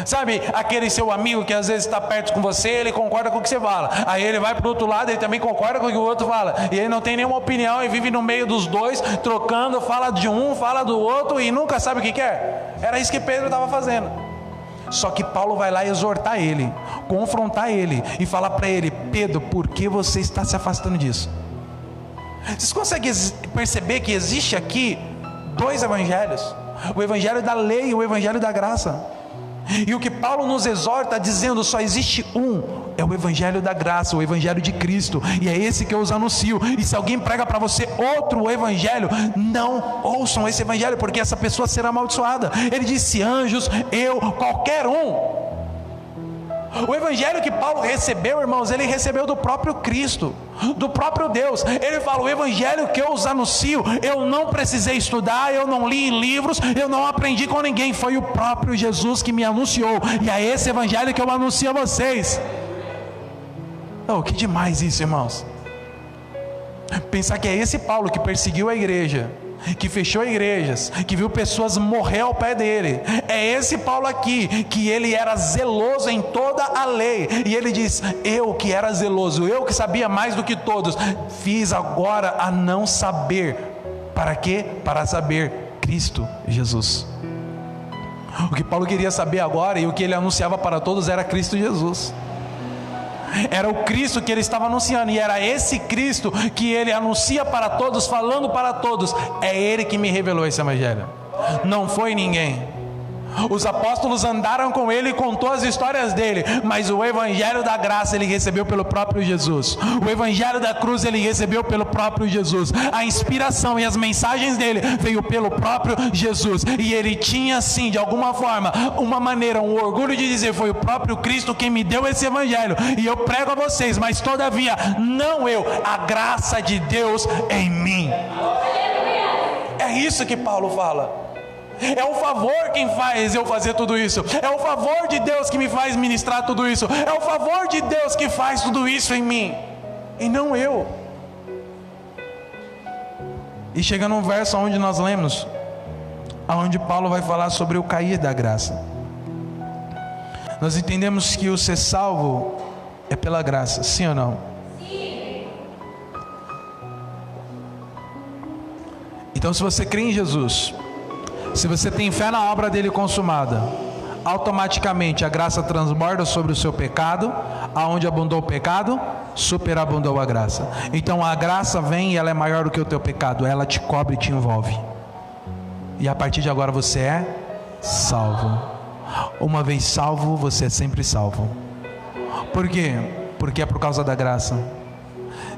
Sabe, aquele seu amigo que às vezes está perto com você, ele concorda com o que você fala. Aí ele vai para o outro lado, ele também concorda com o que o outro fala. E ele não tem nenhuma opinião e vive no meio dos dois, trocando, fala de um, fala do outro e nunca sabe o que quer. Era isso que Pedro estava fazendo. Só que Paulo vai lá exortar ele, confrontar ele e falar para ele: Pedro, por que você está se afastando disso? Vocês conseguem perceber que existe aqui dois evangelhos? O evangelho da lei e o evangelho da graça. E o que Paulo nos exorta dizendo: só existe um, é o evangelho da graça, o evangelho de Cristo, e é esse que eu os anuncio. E se alguém prega para você outro evangelho, não ouçam esse evangelho, porque essa pessoa será amaldiçoada. Ele disse: anjos, eu, qualquer um. O evangelho que Paulo recebeu, irmãos, ele recebeu do próprio Cristo, do próprio Deus. Ele fala: o evangelho que eu os anuncio, eu não precisei estudar, eu não li em livros, eu não aprendi com ninguém, foi o próprio Jesus que me anunciou, e é esse evangelho que eu anuncio a vocês. Oh, que demais isso, irmãos. Pensar que é esse Paulo que perseguiu a igreja, que fechou igrejas, que viu pessoas morrer ao pé dele. É esse Paulo aqui, que ele era zeloso em toda a lei, e ele diz: eu que era zeloso, eu que sabia mais do que todos, fiz agora a não saber. Para quê? Para saber Cristo Jesus. O que Paulo queria saber agora, e o que ele anunciava para todos, era Cristo Jesus. Era o Cristo que ele estava anunciando, e era esse Cristo que ele anuncia para todos, falando para todos: é ele que me revelou esse evangelho, não foi ninguém. Os apóstolos andaram com ele e contou as histórias dele, mas o evangelho da graça ele recebeu pelo próprio Jesus. O evangelho da cruz ele recebeu pelo próprio Jesus. A inspiração e as mensagens dele veio pelo próprio Jesus. E ele tinha sim, de alguma forma, uma maneira, um orgulho de dizer: foi o próprio Cristo quem me deu esse evangelho, e eu prego a vocês, mas todavia não eu, a graça de Deus em mim. É isso que Paulo fala. É o favor quem faz eu fazer tudo isso. É o favor de Deus que me faz ministrar tudo isso. É o favor de Deus que faz tudo isso em mim, e não eu. E chega num verso onde nós lemos, onde Paulo vai falar sobre o cair da graça. Nós entendemos que o ser salvo é pela graça, sim ou não? Sim. Então, se você crê em Jesus, se você tem fé na obra dele consumada, automaticamente a graça transborda sobre o seu pecado. Aonde abundou o pecado, superabundou a graça. Então a graça vem e ela é maior do que o teu pecado. Ela te cobre e te envolve. E a partir de agora você é salvo. Uma vez salvo, você é sempre salvo. Por quê? Porque é por causa da graça.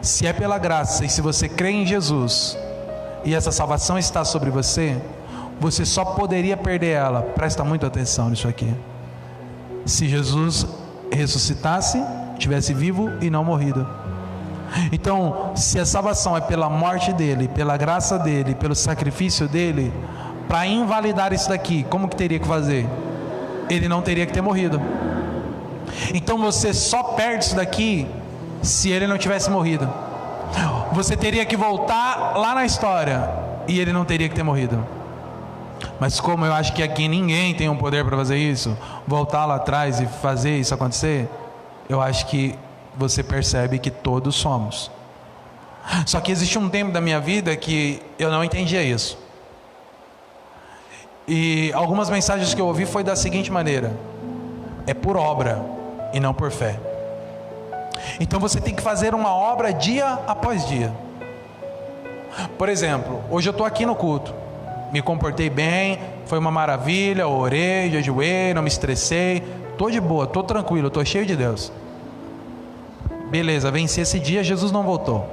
Se é pela graça e se você crê em Jesus e essa salvação está sobre você, você só poderia perder ela. Presta muita atenção nisso aqui. Se Jesus ressuscitasse, estivesse vivo e não morrido. Então, se a salvação é pela morte dele, pela graça dele, pelo sacrifício dele, para invalidar isso daqui, como que teria que fazer? Ele não teria que ter morrido. Então você só perde isso daqui se ele não tivesse morrido. Você teria que voltar lá na história e ele não teria que ter morrido. Mas como eu acho que aqui ninguém tem um poder para fazer isso, voltar lá atrás e fazer isso acontecer, eu acho que você percebe que todos somos. Só que existe um tempo da minha vida que eu não entendia isso. E algumas mensagens que eu ouvi foi da seguinte maneira: é por obra e não por fé. Então você tem que fazer uma obra dia após dia. Por exemplo, hoje eu estou aqui no culto, me comportei bem, foi uma maravilha, orei, jejuei, não me estressei, estou de boa, estou tranquilo, estou cheio de Deus. Beleza, venci esse dia, Jesus não voltou.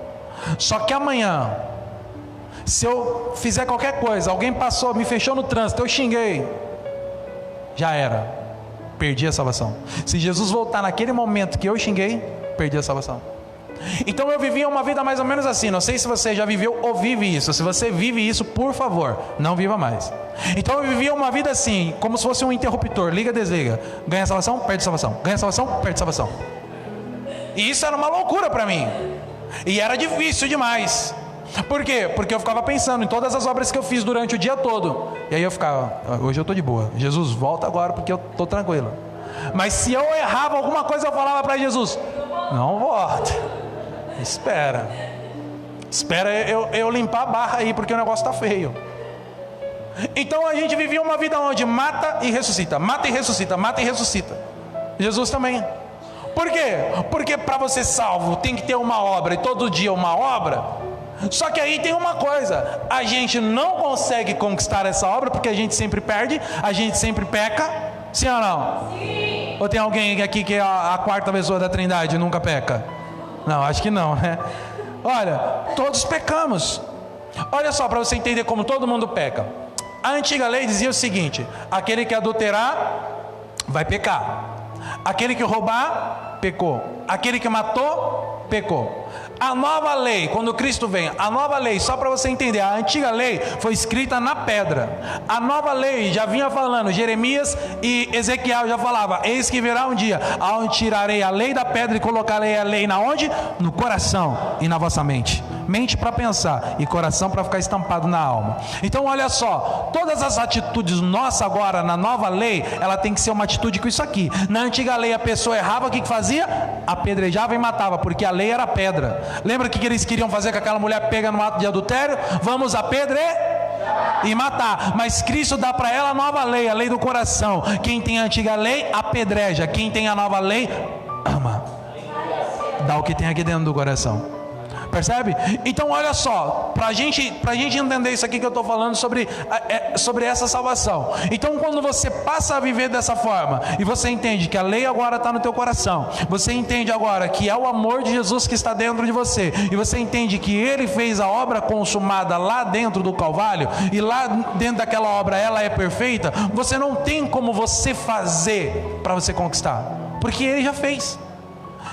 Só que amanhã, se eu fizer qualquer coisa, alguém passou, me fechou no trânsito, eu xinguei, já era, perdi a salvação. Se Jesus voltar naquele momento que eu xinguei, perdi a salvação. Então eu vivia uma vida mais ou menos assim. Não sei se você já viveu ou vive isso. Se você vive isso, por favor, não viva mais. Então eu vivia uma vida assim, como se fosse um interruptor: liga, desliga, ganha salvação, perde salvação, ganha salvação, perde salvação. E isso era uma loucura para mim. E era difícil demais. Por quê? Porque eu ficava pensando em todas as obras que eu fiz durante o dia todo. E aí eu ficava: hoje eu estou de boa, Jesus, volta agora porque eu estou tranquilo. Mas se eu errava alguma coisa, eu falava para Jesus: não volta, espera eu limpar a barra aí, porque o negócio está feio. Então a gente vivia uma vida onde mata e ressuscita, mata e ressuscita, mata e ressuscita. Jesus também. Por quê? Porque para você ser salvo tem que ter uma obra, e todo dia uma obra. Só que aí tem uma coisa: a gente não consegue conquistar essa obra porque a gente sempre perde, a gente sempre peca. Sim ou não? Sim. Ou tem alguém aqui que é a quarta pessoa da Trindade e nunca peca? Não, acho que não, né? Olha, todos pecamos. Olha só, para você entender como todo mundo peca. A antiga lei dizia o seguinte: aquele que adulterar vai pecar, aquele que roubar, pecou, aquele que matou, pecou. A nova lei, quando Cristo vem, a nova lei, só para você entender, a antiga lei foi escrita na pedra. A nova lei já vinha falando, Jeremias e Ezequiel já falava: eis que virá um dia, aonde tirarei a lei da pedra e colocarei a lei na onde? No coração e na vossa mente. Mente para pensar e coração para ficar estampado na alma. Então olha só, todas as atitudes nossas agora na nova lei, ela tem que ser uma atitude com isso aqui. Na antiga lei a pessoa errava, o que fazia? Apedrejava e matava, porque a lei era pedra. Lembra o que eles queriam fazer com aquela mulher pega no ato de adultério? Vamos apedrejar e matar. Mas Cristo dá para ela a nova lei, a lei do coração. Quem tem a antiga lei, apedreja. Quem tem a nova lei, ama. Dá o que tem aqui dentro do coração. Percebe? Então olha só, pra gente entender isso aqui que eu estou falando sobre essa salvação. Então quando você passa a viver dessa forma, e você entende que a lei agora está no teu coração, você entende agora que é o amor de Jesus que está dentro de você, e você entende que Ele fez a obra consumada lá dentro do Calvário, e lá dentro daquela obra ela é perfeita, você não tem como você fazer para você conquistar, porque Ele já fez,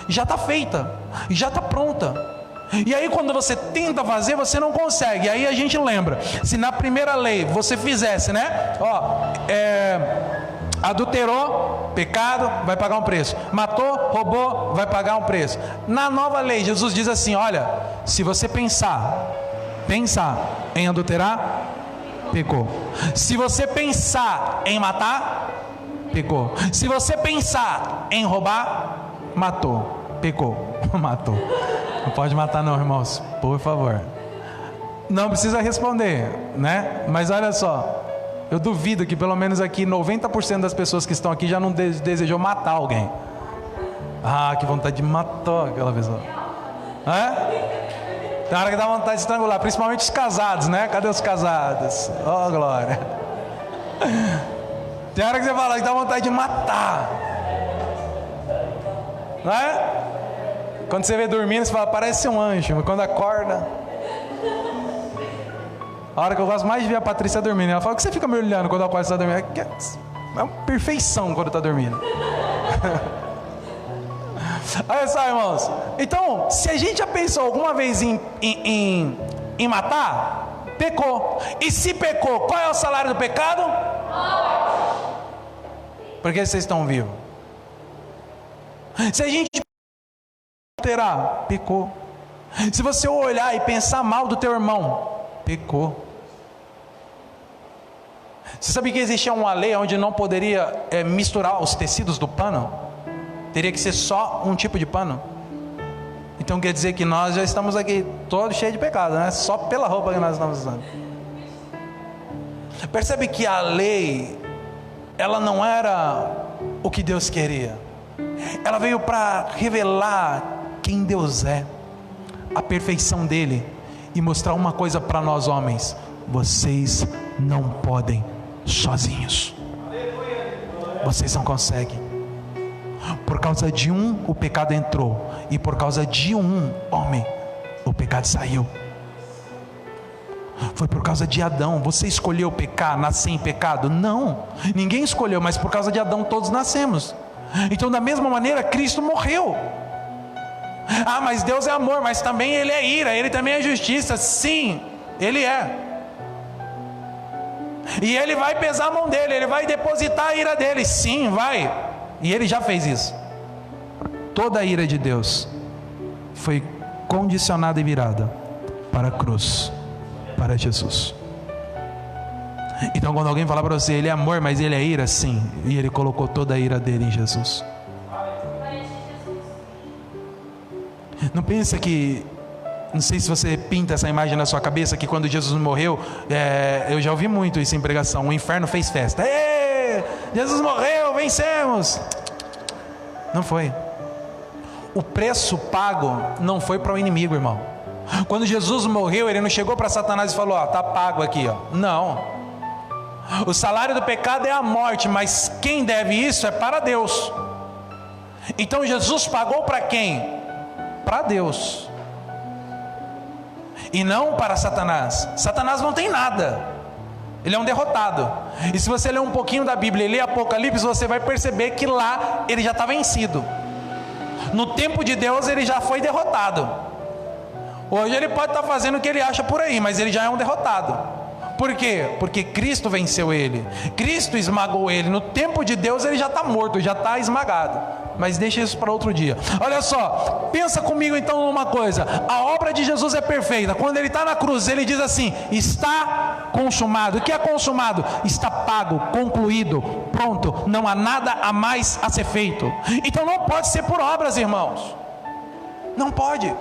já está feita, já está pronta. E aí quando você tenta fazer, você não consegue. Aí a gente lembra, se na primeira lei você fizesse, né? Adulterou, pecado, vai pagar um preço. Matou, roubou, vai pagar um preço. Na nova lei, Jesus diz assim: olha, se você pensar em adulterar, pecou. Se você pensar em matar, pecou. Se você pensar em roubar, matou, pecou. Matou. Não pode matar não, irmãos, por favor. Não precisa responder, né? Mas olha só, eu duvido que pelo menos aqui 90% das pessoas que estão aqui já não desejou matar alguém. Ah, que vontade de matar aquela pessoa. Tem hora que dá vontade de estrangular, principalmente os casados, né? Cadê os casados? Oh, glória. Tem hora que você fala que dá vontade de matar, não é? Quando você vê dormindo, você fala, parece um anjo. Mas quando acorda... A hora que eu gosto mais de ver a Patrícia dormindo, ela fala, o que você fica me olhando quando eu acordo e você está dormindo? É uma perfeição quando está dormindo. Olha só, irmãos. Então, se a gente já pensou alguma vez em matar, pecou. E se pecou, qual é o salário do pecado? Por que vocês estão vivos? Se a gente terá, pecou. Se você olhar e pensar mal do teu irmão, pecou. Você sabia que existia uma lei onde não poderia misturar os tecidos do pano? Teria que ser só um tipo de pano. Então quer dizer que nós já estamos aqui todos cheios de pecado, né? Só pela roupa que nós estamos usando. Percebe que a lei, ela não era o que Deus queria. Ela veio para revelar quem Deus é, a perfeição dele, e mostrar uma coisa para nós homens: vocês não podem sozinhos, vocês não conseguem. Por causa de um, o pecado entrou, e por causa de um homem, o pecado saiu. Foi por causa de Adão. Você escolheu pecar, nascer em pecado? Não, ninguém escolheu, mas por causa de Adão todos nascemos. Então da mesma maneira Cristo morreu. Ah, mas Deus é amor, mas também Ele é ira, Ele também é justiça. Sim, Ele é. E Ele vai pesar a mão dEle, Ele vai depositar a ira dEle. Sim, vai. E Ele já fez isso. Toda a ira de Deus foi condicionada e virada para a cruz, para Jesus. Então quando alguém falar para você, Ele é amor, mas Ele é ira, sim. E Ele colocou toda a ira dEle em Jesus. Não pensa que, não sei se você pinta essa imagem na sua cabeça, que quando Jesus morreu, eu já ouvi muito isso em pregação, o inferno fez festa. Êêê, Jesus morreu, vencemos. Não foi. O preço pago não foi para o inimigo, irmão. Quando Jesus morreu, Ele não chegou para Satanás e falou, está pago aqui, não. O salário do pecado é a morte, mas quem deve isso é para Deus. Então Jesus pagou para quem? Para Deus, e não para Satanás. Satanás não tem nada, ele é um derrotado. E se você ler um pouquinho da Bíblia e ler Apocalipse, você vai perceber que lá ele já está vencido. No tempo de Deus ele já foi derrotado. Hoje ele pode estar fazendo o que ele acha por aí, mas ele já é um derrotado. Por quê? Porque Cristo venceu ele, Cristo esmagou ele. No tempo de Deus ele já está morto, já está esmagado. Mas deixa isso para outro dia. Olha só, pensa comigo então numa coisa. A obra de Jesus é perfeita. Quando Ele está na cruz, Ele diz assim, está consumado. O que é consumado? Está pago, concluído, pronto. Não há nada a mais a ser feito. Então não pode ser por obras, irmãos. Não pode.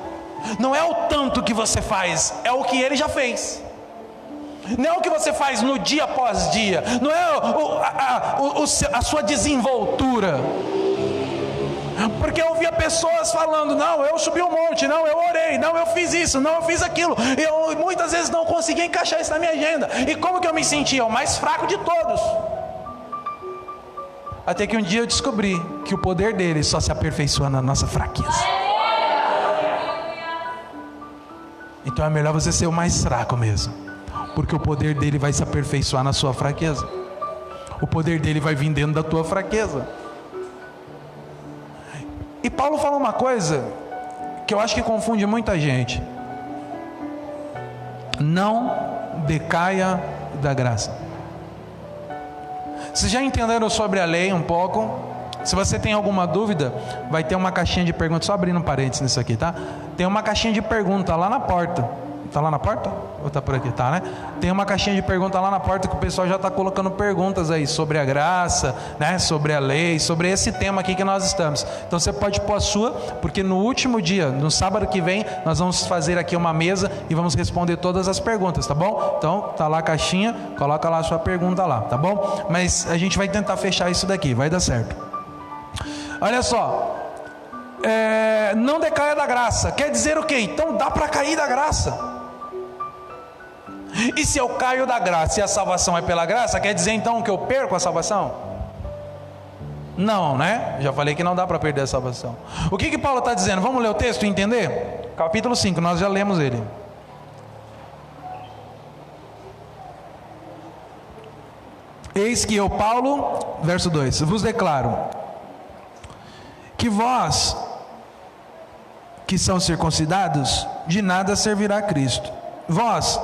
Não é o tanto que você faz, é o que Ele já fez. Não é o que você faz no dia após dia. Não é a sua desenvoltura. Porque eu ouvia pessoas falando, não, eu subi um monte, não, eu orei, não, eu fiz isso, não, eu fiz aquilo. Eu muitas vezes não conseguia encaixar isso na minha agenda. E como que eu me sentia? O mais fraco de todos. Até que um dia eu descobri que o poder dele só se aperfeiçoa na nossa fraqueza. Então é melhor você ser o mais fraco mesmo, porque o poder dele vai se aperfeiçoar na sua fraqueza. O poder dele vai vir dentro da tua fraqueza. E Paulo fala uma coisa que eu acho que confunde muita gente. Não decaia da graça. Vocês já entenderam sobre a lei um pouco? Se você tem alguma dúvida, vai ter uma caixinha de perguntas. Só abrindo um parênteses nisso aqui, tá? Tem uma caixinha de perguntas lá na porta. Tá lá na porta? Ou tá por aqui? Tá, né? Tem uma caixinha de perguntas lá na porta que o pessoal já está colocando perguntas aí sobre a graça, né? Sobre a lei, sobre esse tema aqui que nós estamos. Então você pode pôr a sua, porque no último dia, no sábado que vem, nós vamos fazer aqui uma mesa e vamos responder todas as perguntas, tá bom? Então tá lá a caixinha, coloca lá a sua pergunta lá, tá bom? Mas a gente vai tentar fechar isso daqui, vai dar certo. Olha só, não decaia da graça, quer dizer o quê? Então dá para cair da graça. E se eu caio da graça e a salvação é pela graça, quer dizer então que eu perco a salvação? Não, né? Já falei que não dá para perder a salvação. O que Paulo está dizendo? Vamos ler o texto e entender? Capítulo 5, nós já lemos ele. Eis que eu, Paulo, verso 2, vos declaro que vós, que são circuncidados, de nada servirá Cristo. Vós,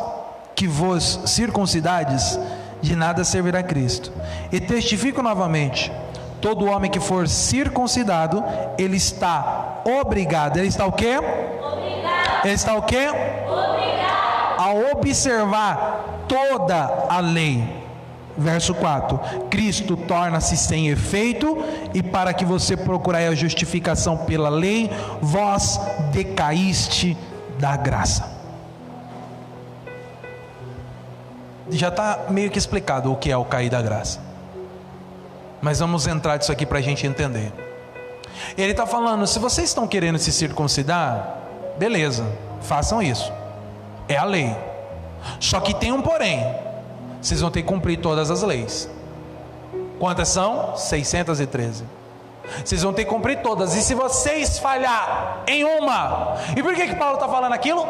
que vos circuncidades, de nada servirá Cristo. E testifico novamente, todo homem que for circuncidado, ele está obrigado. Ele está o quê? Obrigado. Ele está o quê? Obrigado. A observar toda a lei. Verso 4, Cristo torna-se sem efeito, e para que você procurai a justificação pela lei, vós decaíste da graça. Já está meio que explicado o que é o cair da graça, mas vamos entrar nisso aqui para a gente entender. Ele está falando, se vocês estão querendo se circuncidar, beleza, façam isso, é a lei. Só que tem um porém, vocês vão ter que cumprir todas as leis. Quantas são? 613. Vocês vão ter que cumprir todas, e se vocês falhar em uma, e por que Paulo está falando aquilo?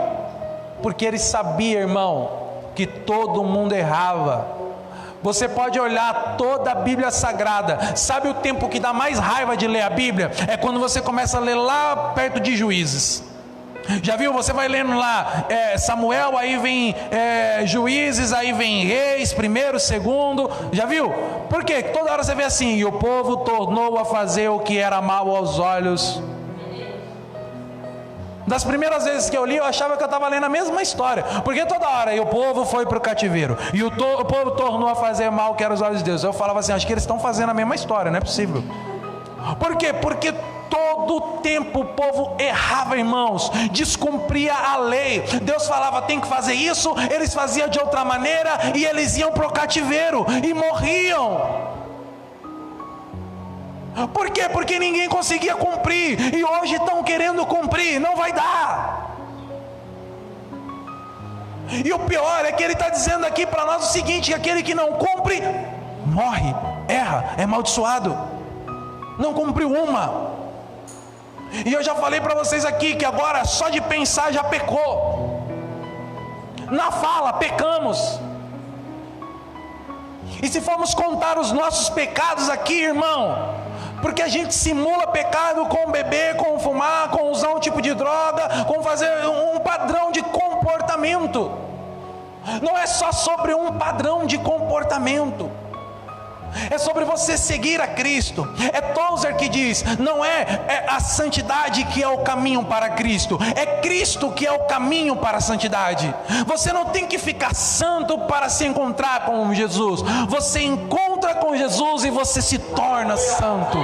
Porque ele sabia, irmão, que todo mundo errava. Você pode olhar toda a Bíblia Sagrada. Sabe o tempo que dá mais raiva de ler a Bíblia? É quando você começa a ler lá perto de Juízes. Já viu? Você vai lendo lá Samuel, aí vem Juízes, aí vem Reis, primeiro, segundo. Já viu? Por quê? Toda hora você vê assim: e o povo tornou a fazer o que era mal aos olhos. Das primeiras vezes que eu li, eu achava que eu estava lendo a mesma história, porque toda hora, e o povo foi para o cativeiro, e o povo tornou a fazer mal que era os olhos de Deus. Eu falava assim, acho que eles estão fazendo a mesma história, não é possível. Por quê? Porque todo o tempo o povo errava, irmãos, descumpria a lei. Deus falava, tem que fazer isso, eles faziam de outra maneira, e eles iam para o cativeiro, e morriam. Por quê? Porque ninguém conseguia cumprir, e hoje estão querendo cumprir, não vai dar. E o pior é que ele está dizendo aqui para nós o seguinte: que aquele que não cumpre, morre, erra, é amaldiçoado. Não cumpriu uma. E eu já falei para vocês aqui que agora só de pensar já pecou. Na fala pecamos. E se formos contar os nossos pecados aqui, irmão, porque a gente simula pecado com beber, com fumar, com usar um tipo de droga, com fazer um padrão de comportamento. Não é só sobre um padrão de comportamento, é sobre você seguir a Cristo. É Tozer que diz, não é a santidade que é o caminho para Cristo, é Cristo que é o caminho para a santidade. Você não tem que ficar santo para se encontrar com Jesus, você encontra com Jesus e você se torna santo.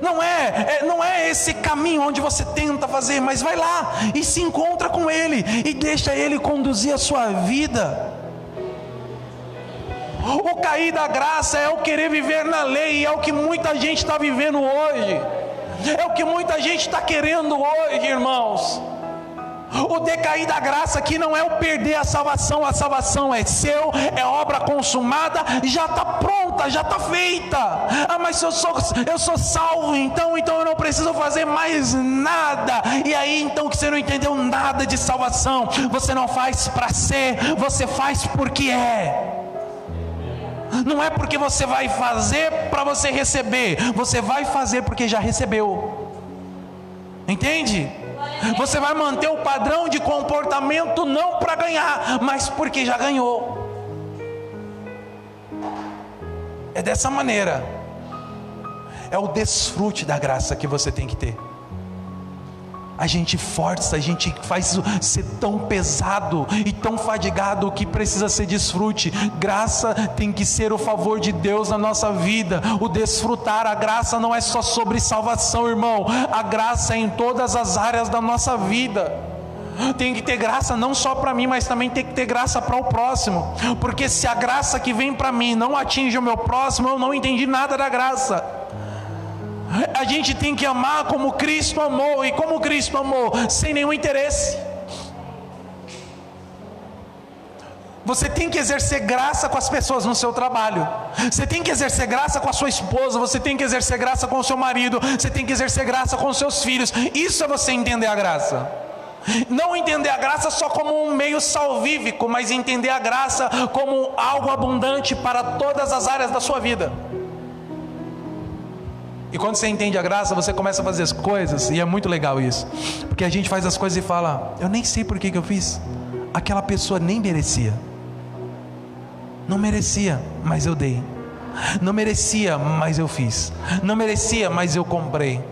Não é esse caminho onde você tenta fazer, mas vai lá e se encontra com Ele, e deixa Ele conduzir a sua vida. O cair da graça é o querer viver na lei, e é o que muita gente está vivendo hoje, é o que muita gente está querendo hoje, irmãos. O decair da graça aqui não é o perder a salvação é seu, é obra consumada, já está pronta, já está feita. Ah, mas eu sou salvo, então eu não preciso fazer mais nada. E aí então que você não entendeu nada de salvação. Você não faz para ser, você faz porque é. Não é porque você vai fazer para você receber, você vai fazer porque já recebeu. Entende? Você vai manter o padrão de comportamento não para ganhar, mas porque já ganhou. É dessa maneira. É o desfrute da graça que você tem que ter. A gente força, a gente faz ser tão pesado e tão fadigado que precisa ser desfrute. Graça tem que ser o favor de Deus na nossa vida, o desfrutar. A graça não é só sobre salvação, irmão. A graça é em todas as áreas da nossa vida. Tem que ter graça não só para mim, mas também tem que ter graça para o próximo. Porque se a graça que vem para mim não atinge o meu próximo, eu não entendi nada da graça. A gente tem que amar como Cristo amou. E como Cristo amou? Sem nenhum interesse. Você tem que exercer graça com as pessoas no seu trabalho. Você tem que exercer graça com a sua esposa. Você tem que exercer graça com o seu marido. Você tem que exercer graça com os seus filhos. Isso é você entender a graça. Não entender a graça só como um meio salvífico, mas entender a graça como algo abundante para todas as áreas da sua vida. E quando você entende a graça, você começa a fazer as coisas, e é muito legal isso, porque a gente faz as coisas e fala: eu nem sei por que eu fiz, aquela pessoa nem merecia. Não merecia, mas eu dei. Não merecia, mas eu fiz. Não merecia, mas eu comprei.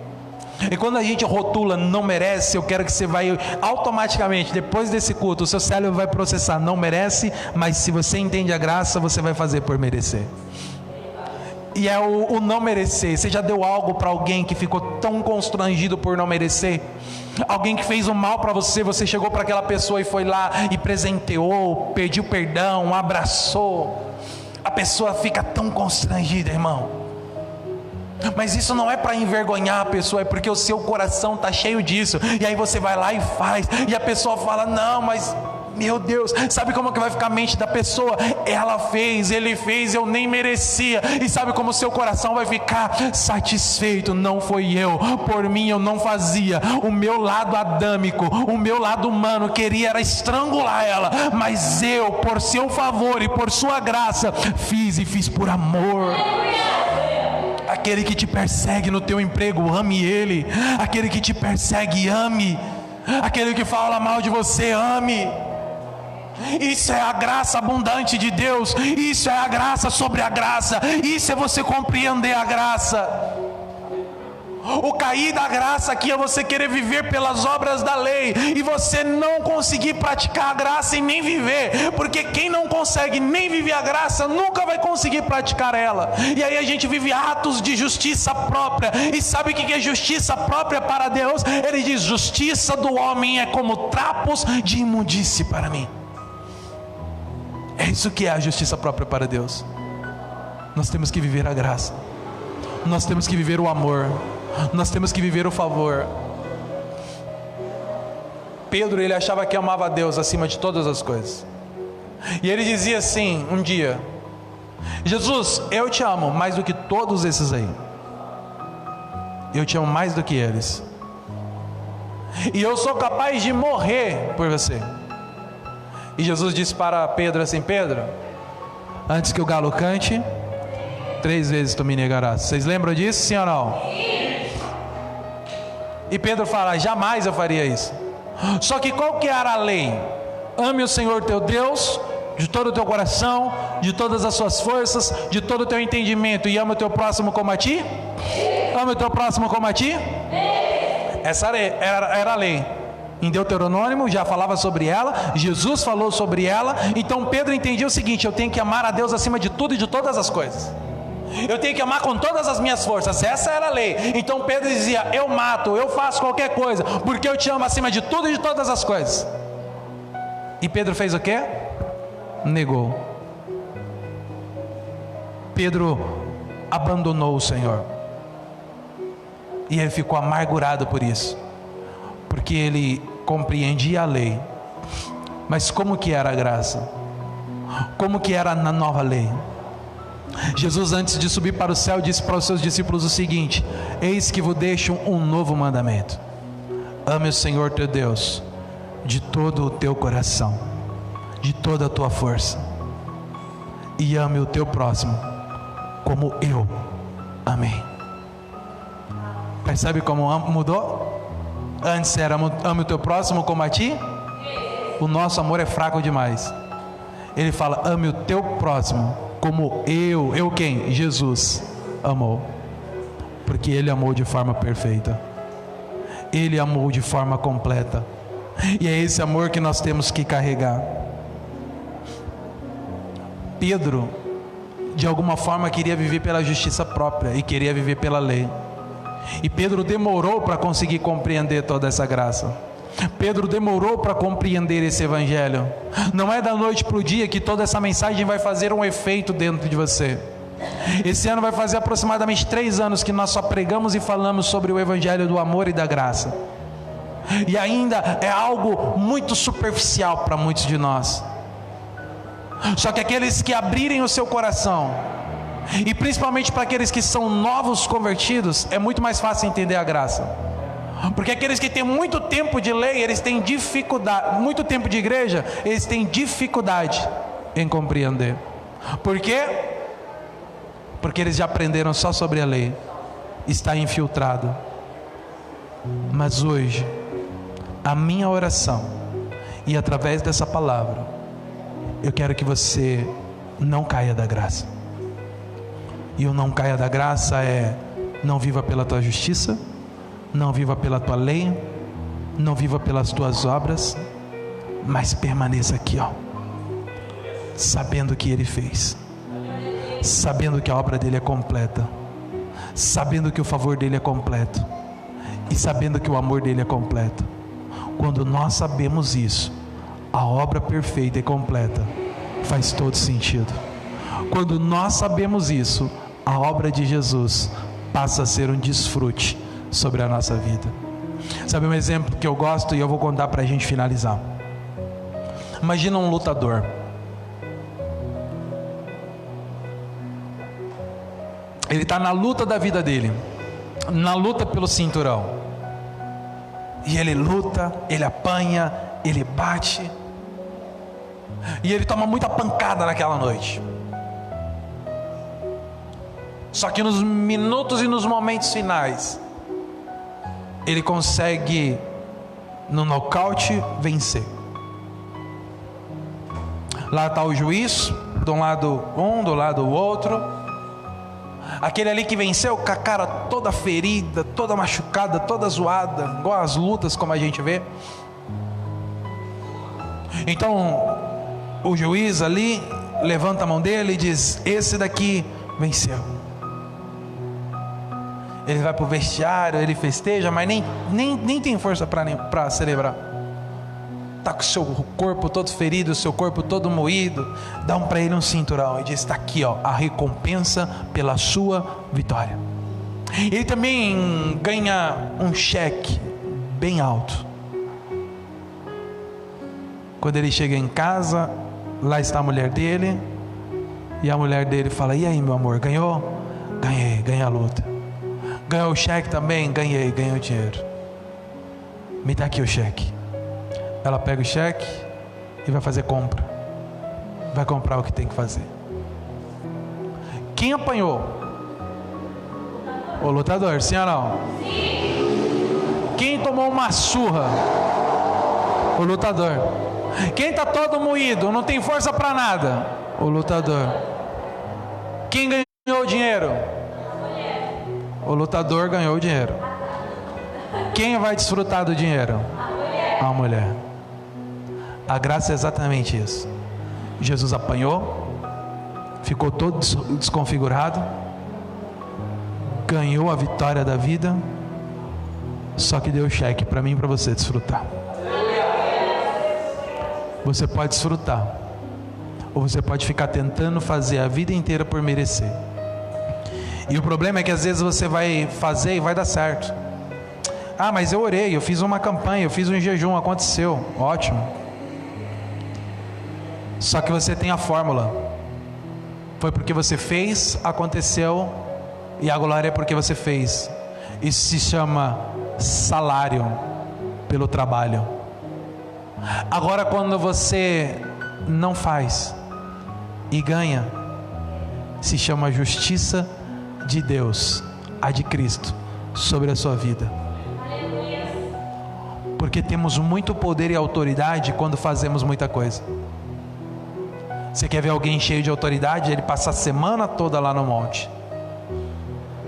E quando a gente rotula não merece, eu quero que você vai automaticamente, depois desse culto, o seu cérebro vai processar: não merece, mas se você entende a graça, você vai fazer por merecer. E é o não merecer. Você já deu algo para alguém que ficou tão constrangido por não merecer? Alguém que fez um mal para você, você chegou para aquela pessoa e foi lá e presenteou, pediu perdão, abraçou. A pessoa fica tão constrangida, irmão. Mas isso não é para envergonhar a pessoa, é porque o seu coração está cheio disso. E aí você vai lá e faz, e a pessoa fala: não, mas meu Deus, sabe como que vai ficar a mente da pessoa? Ela fez, ele fez, eu nem merecia. E sabe como o seu coração vai ficar? Satisfeito, não foi eu, por mim eu não fazia. O meu lado adâmico, o meu lado humano queria era estrangular ela, mas eu, por seu favor e por sua graça, fiz, e fiz por amor. Aquele que te persegue no teu emprego, ame ele. Aquele que te persegue, ame. Aquele que fala mal de você, ame. Isso é a graça abundante de Deus. Isso é a graça sobre a graça. Isso é você compreender a graça. O cair da graça aqui é você querer viver pelas obras da lei e você não conseguir praticar a graça e nem viver, porque quem não consegue nem viver a graça nunca vai conseguir praticar ela. E aí a gente vive atos de justiça própria. E sabe o que é justiça própria para Deus? Ele diz: justiça do homem é como trapos de imundície para mim. É isso que é a justiça própria para Deus. Nós temos que viver a graça. Nós temos que viver o amor. Nós temos que viver o favor. Pedro, ele achava que amava a Deus acima de todas as coisas. E ele dizia assim um dia: Jesus, eu te amo mais do que todos esses aí. Eu te amo mais do que eles. E eu sou capaz de morrer por você. E Jesus disse para Pedro assim: Pedro, antes que o galo cante, 3 vezes tu me negarás. Vocês lembram disso, sim ou não? Sim. E Pedro fala: jamais eu faria isso. Só que qual que era a lei? Ame o Senhor teu Deus de todo o teu coração, de todas as suas forças, de todo o teu entendimento, e ama o teu próximo como a ti? Ama o teu próximo como a ti? Essa era a lei. Em Deuteronômio já falava sobre ela, Jesus falou sobre ela. Então Pedro entendia o seguinte: eu tenho que amar a Deus acima de tudo e de todas as coisas. Eu tenho que amar com todas as minhas forças. Essa era a lei. Então Pedro dizia: eu mato, eu faço qualquer coisa, porque eu te amo acima de tudo e de todas as coisas. E Pedro fez o quê? Negou. Pedro abandonou o Senhor. E ele ficou amargurado por isso, porque ele compreendia a lei. Mas como que era a graça? Como que era na nova lei? Jesus, antes de subir para o céu, disse para os seus discípulos o seguinte: eis que vos deixo um novo mandamento: ame o Senhor teu Deus de todo o teu coração, de toda a tua força, e ame o teu próximo como eu amei. Percebe como mudou? Antes era ame o teu próximo como a ti. O nosso amor é fraco demais. Ele fala, ame o teu próximo como eu quem? Jesus amou. Porque Ele amou de forma perfeita. Ele amou de forma completa. E é esse amor que nós temos que carregar. Pedro, de alguma forma, queria viver pela justiça própria e queria viver pela lei. E Pedro demorou para conseguir compreender toda essa graça. Pedro demorou para compreender esse evangelho. Não é da noite para o dia que toda essa mensagem vai fazer um efeito dentro de você. Esse ano vai fazer aproximadamente 3 anos que nós só pregamos e falamos sobre o evangelho do amor e da graça. E ainda é algo muito superficial para muitos de nós. Só que aqueles que abrirem o seu coração, e principalmente para aqueles que são novos convertidos, é muito mais fácil entender a graça. Porque aqueles que têm muito tempo de lei, eles têm dificuldade, muito tempo de igreja, eles têm dificuldade em compreender. Por quê? Porque eles já aprenderam só sobre a lei, está infiltrado. Mas hoje, a minha oração, e através dessa palavra, eu quero que você não caia da graça. E o não caia da graça é: não viva pela tua justiça, não viva pela tua lei, não viva pelas tuas obras, mas permaneça aqui, ó, sabendo o que Ele fez, sabendo que a obra dele é completa, sabendo que o favor dele é completo, e sabendo que o amor dele é completo. Quando nós sabemos isso, a obra perfeita e completa faz todo sentido. Quando nós sabemos isso, a obra de Jesus passa a ser um desfrute sobre a nossa vida. Sabe um exemplo que eu gosto e eu vou contar para a gente finalizar? Imagina um lutador. Ele está na luta da vida dele, na luta pelo cinturão. E ele luta, ele apanha, ele bate. E ele toma muita pancada naquela noite. Só que nos minutos e nos momentos finais, ele consegue, no nocaute, vencer. Lá está o juiz, de um lado um, do lado o outro. Aquele ali que venceu com a cara toda ferida, toda machucada, toda zoada, igual as lutas como a gente vê. Então o juiz ali levanta a mão dele e diz: esse daqui venceu. Ele vai para o vestiário, ele festeja, mas nem tem força para celebrar. Está com o seu corpo todo ferido, o seu corpo todo moído. Dá para ele um cinturão e diz: está aqui, ó, a recompensa pela sua vitória. Ele também ganha um cheque bem alto. Quando ele chega em casa, lá está a mulher dele, e a mulher dele fala: e aí, meu amor, ganhou? Ganhei, ganhei a luta. Ganhou o cheque também? Ganhei, ganhei o dinheiro. Me dá aqui o cheque. Ela pega o cheque e vai fazer compra. Vai comprar o que tem que fazer. Quem apanhou? O lutador, sim ou não? Sim. Quem tomou uma surra? O lutador. Quem está todo moído, não tem força para nada? O lutador. Quem ganhou o dinheiro? O lutador ganhou o dinheiro. Quem vai desfrutar do dinheiro? A mulher. A graça é exatamente isso. Jesus apanhou, ficou todo desconfigurado, ganhou a vitória da vida, só que deu cheque para mim e para você desfrutar. Você pode desfrutar, ou você pode ficar tentando fazer a vida inteira por merecer. E o problema é que às vezes você vai fazer e vai dar certo. Ah, mas eu orei, eu fiz uma campanha, eu fiz um jejum, aconteceu, ótimo. Só que você tem a fórmula. Foi porque você fez, aconteceu, e a glória é porque você fez. Isso se chama salário pelo trabalho. Agora, quando você não faz e ganha, se chama justiça de Deus, a de Cristo, sobre a sua vida. Porque temos muito poder e autoridade quando fazemos muita coisa. Você quer ver alguém cheio de autoridade? Ele passa a semana toda lá no monte.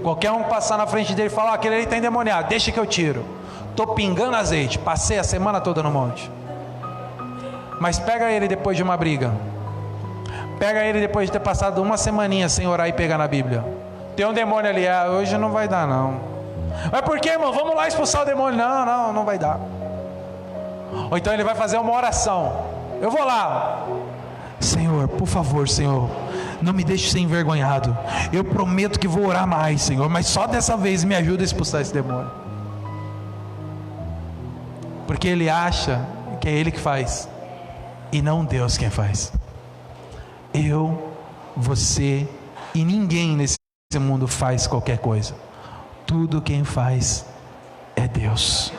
Qualquer um passar na frente dele e falar: aquele ali está endemoniado, deixa que eu tiro. Estou pingando azeite, passei a semana toda no monte. Mas pega ele depois de uma briga. Pega ele depois de ter passado uma semaninha sem orar e pegar na Bíblia. Tem um demônio ali, hoje não vai dar não. Mas por que, irmão? Vamos lá expulsar o demônio. Não vai dar. Ou então ele vai fazer uma oração. Eu vou lá. Senhor, por favor, Senhor, não me deixe ser envergonhado. Eu prometo que vou orar mais, Senhor, mas só dessa vez me ajuda a expulsar esse demônio. Porque ele acha que é ele que faz e não Deus quem faz. Eu, você e ninguém nesse mundo faz qualquer coisa. Tudo quem faz é Deus.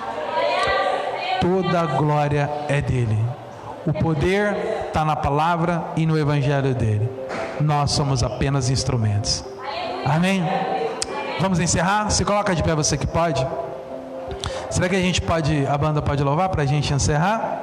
Toda a glória é dele. O poder está na palavra e no evangelho dele. Nós somos apenas instrumentos. Amém? Vamos encerrar? Se coloca de pé, você que pode. Será que a banda pode louvar para a gente encerrar?